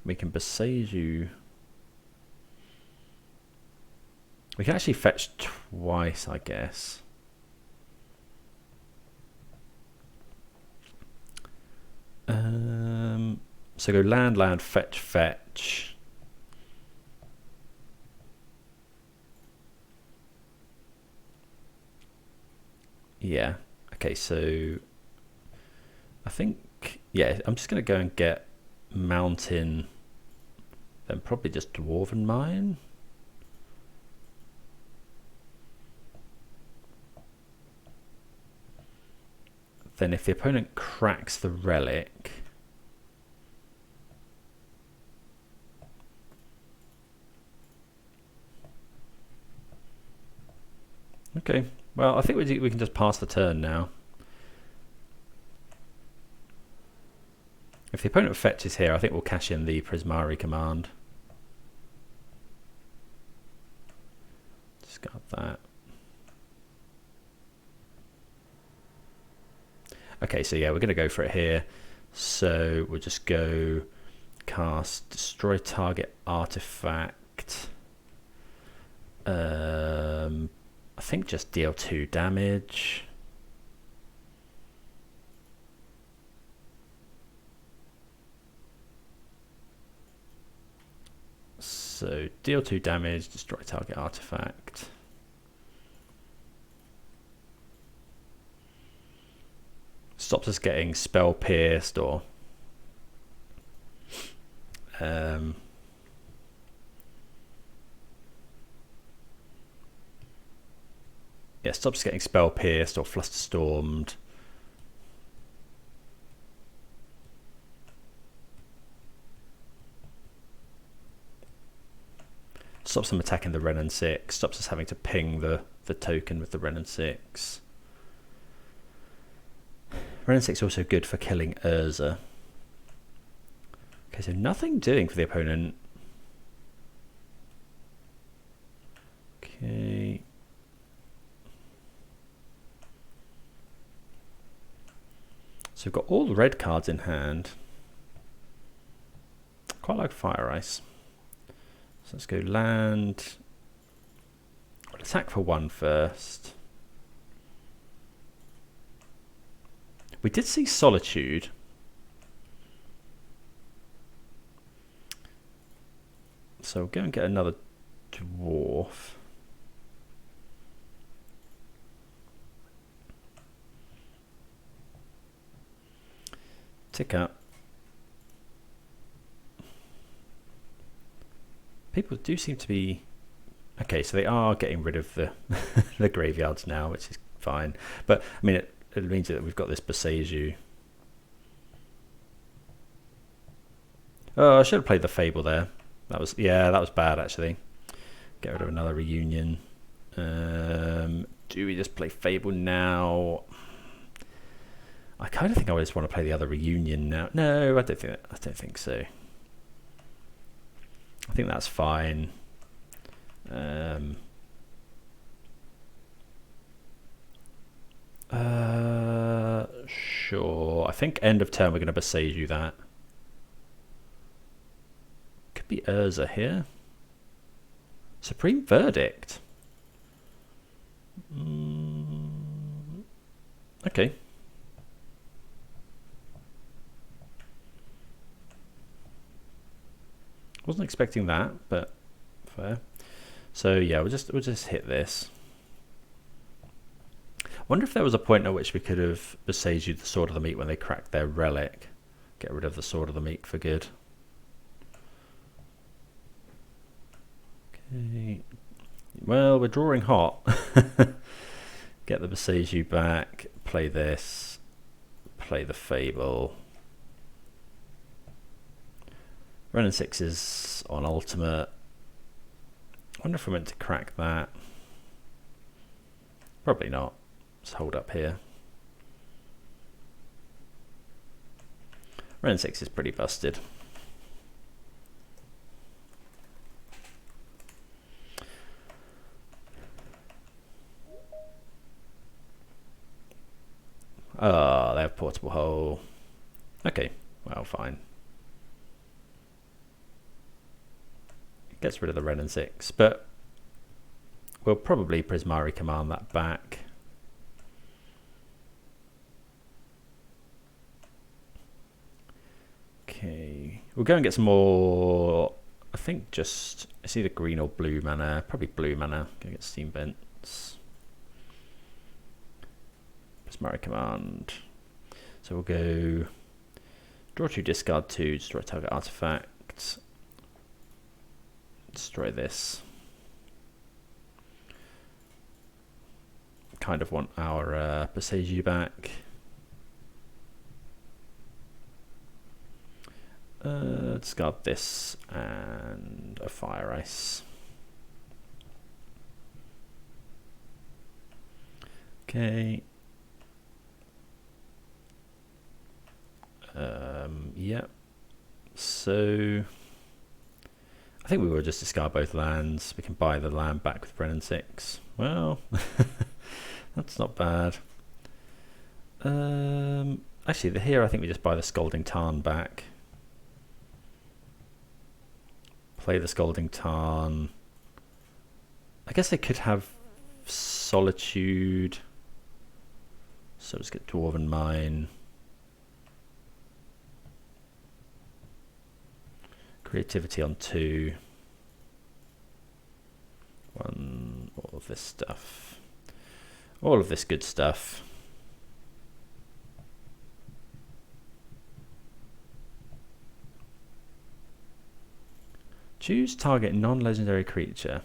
We can Beseiju. We can actually fetch twice, I guess. So go land, land, fetch, fetch. Yeah. Okay, so I think yeah, I'm just going to go and get Mountain, then probably just Dwarven Mine. Then if the opponent cracks the Relic, okay, well, I think we can just pass the turn now. If the opponent fetches here, I think we'll cash in the Prismari command. Discard that. Okay, so yeah, we're going to go for it here. So we'll just go cast destroy target artifact. I think just deal 2 damage. So deal 2 damage, destroy target artifact. Stops us getting spell pierced or yeah, stops us getting spell pierced or fluster stormed. Stops them attacking the Ren and 6. Stops us having to ping the token with the Ren and 6. Ren and 6 also good for killing Urza. Okay, so nothing doing for the opponent. Okay. So we've got all the red cards in hand. Quite like Fire Ice. So let's go land. We'll attack for 1 first. We did see Solitude. So we'll go and get another Dwarf. Tick up. People do seem to be... Okay, so they are getting rid of the the graveyards now, which is fine. But, I mean, it means that we've got this Boseiju. Oh, I should have played the Fable there. That was bad, actually. Get rid of another Reunion. Do we just play Fable now? I kind of think I just want to play the other Reunion now. No, I don't think so. I think that's fine. Sure. I think end of turn we're going to Boseiju that. Could be Urza here. Supreme Verdict. Okay. Wasn't expecting that, but fair. So yeah, we'll just hit this. Wonder if there was a point at which we could have Boseiju the Sword of the Meat when they cracked their relic. Get rid of the Sword of the Meat for good. Okay. Well, we're drawing hot. Get the Boseiju back. Play this. Play the Fable. Ren and 6 is on ultimate. I wonder if we're meant to crack that. Probably not. Let's hold up here. Ren and 6 is pretty busted. Oh, they have Portable Hole. Okay, well, fine. Gets rid of the Ren and 6, but we'll probably Prismari command that back. Okay, we'll go and get some more. I think just it's either green or blue mana. Probably blue mana. Gonna get Steam Vents. Prismari command. So we'll go Draw 2, discard 2, destroy target artifact. Destroy this. Kind of want our Passeju back. Discard this and a Fire Ice. Okay. Yep. So I think we will just discard both lands. We can buy the land back with Brennan 6. Well, that's not bad. Actually, here I think we just buy the Scalding Tarn back. Play the Scalding Tarn. I guess they could have Solitude. So let's get Dwarven Mine. Creativity on 2. 1. All of this stuff. All of this good stuff. Choose target non-legendary creature.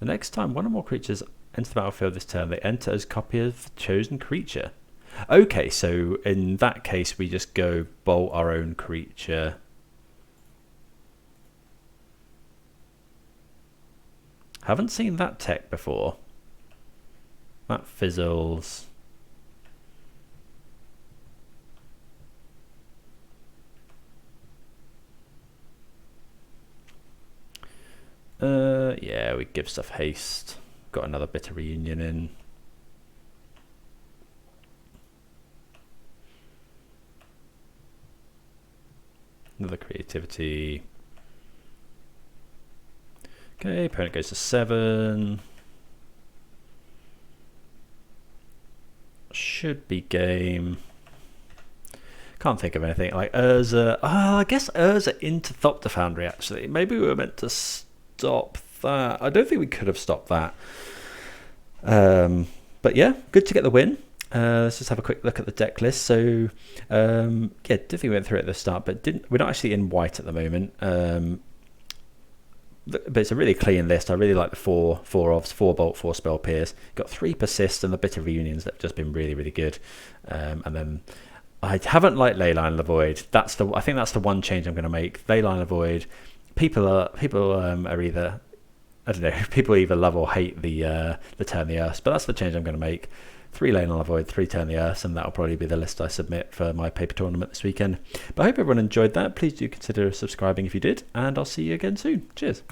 The next time one or more creatures enter the battlefield this turn, they enter as copy of the chosen creature. Okay, so in that case we just go bolt our own creature. Haven't seen that tech before. That fizzles. Yeah, we give stuff haste. Got another Bitter Reunion in. Another creativity. Okay, opponent goes to 7. Should be game. Can't think of anything. Like Urza. I guess Urza into Thopter Foundry actually. Maybe we were meant to stop that. I don't think we could have stopped that. But yeah, good to get the win. Let's just have a quick look at the deck list. So yeah, did think we went through it at the start, but we're not actually in white at the moment. But it's a really clean list. I really like the 4 ofs, 4 bolt, 4 spell pierce. Got 3 persist and the Bitter Reunions that have just been really, really good. And then I haven't liked Leyline of the Void. I think that's the one change I'm going to make. Leyline of the Void. People are either, I don't know, people either love or hate the Turn the Earth, but that's the change I'm going to make. 3 Leyline of the Void, 3 Turn the Earth, and that'll probably be the list I submit for my paper tournament this weekend. But I hope everyone enjoyed that. Please do consider subscribing if you did, and I'll see you again soon. Cheers.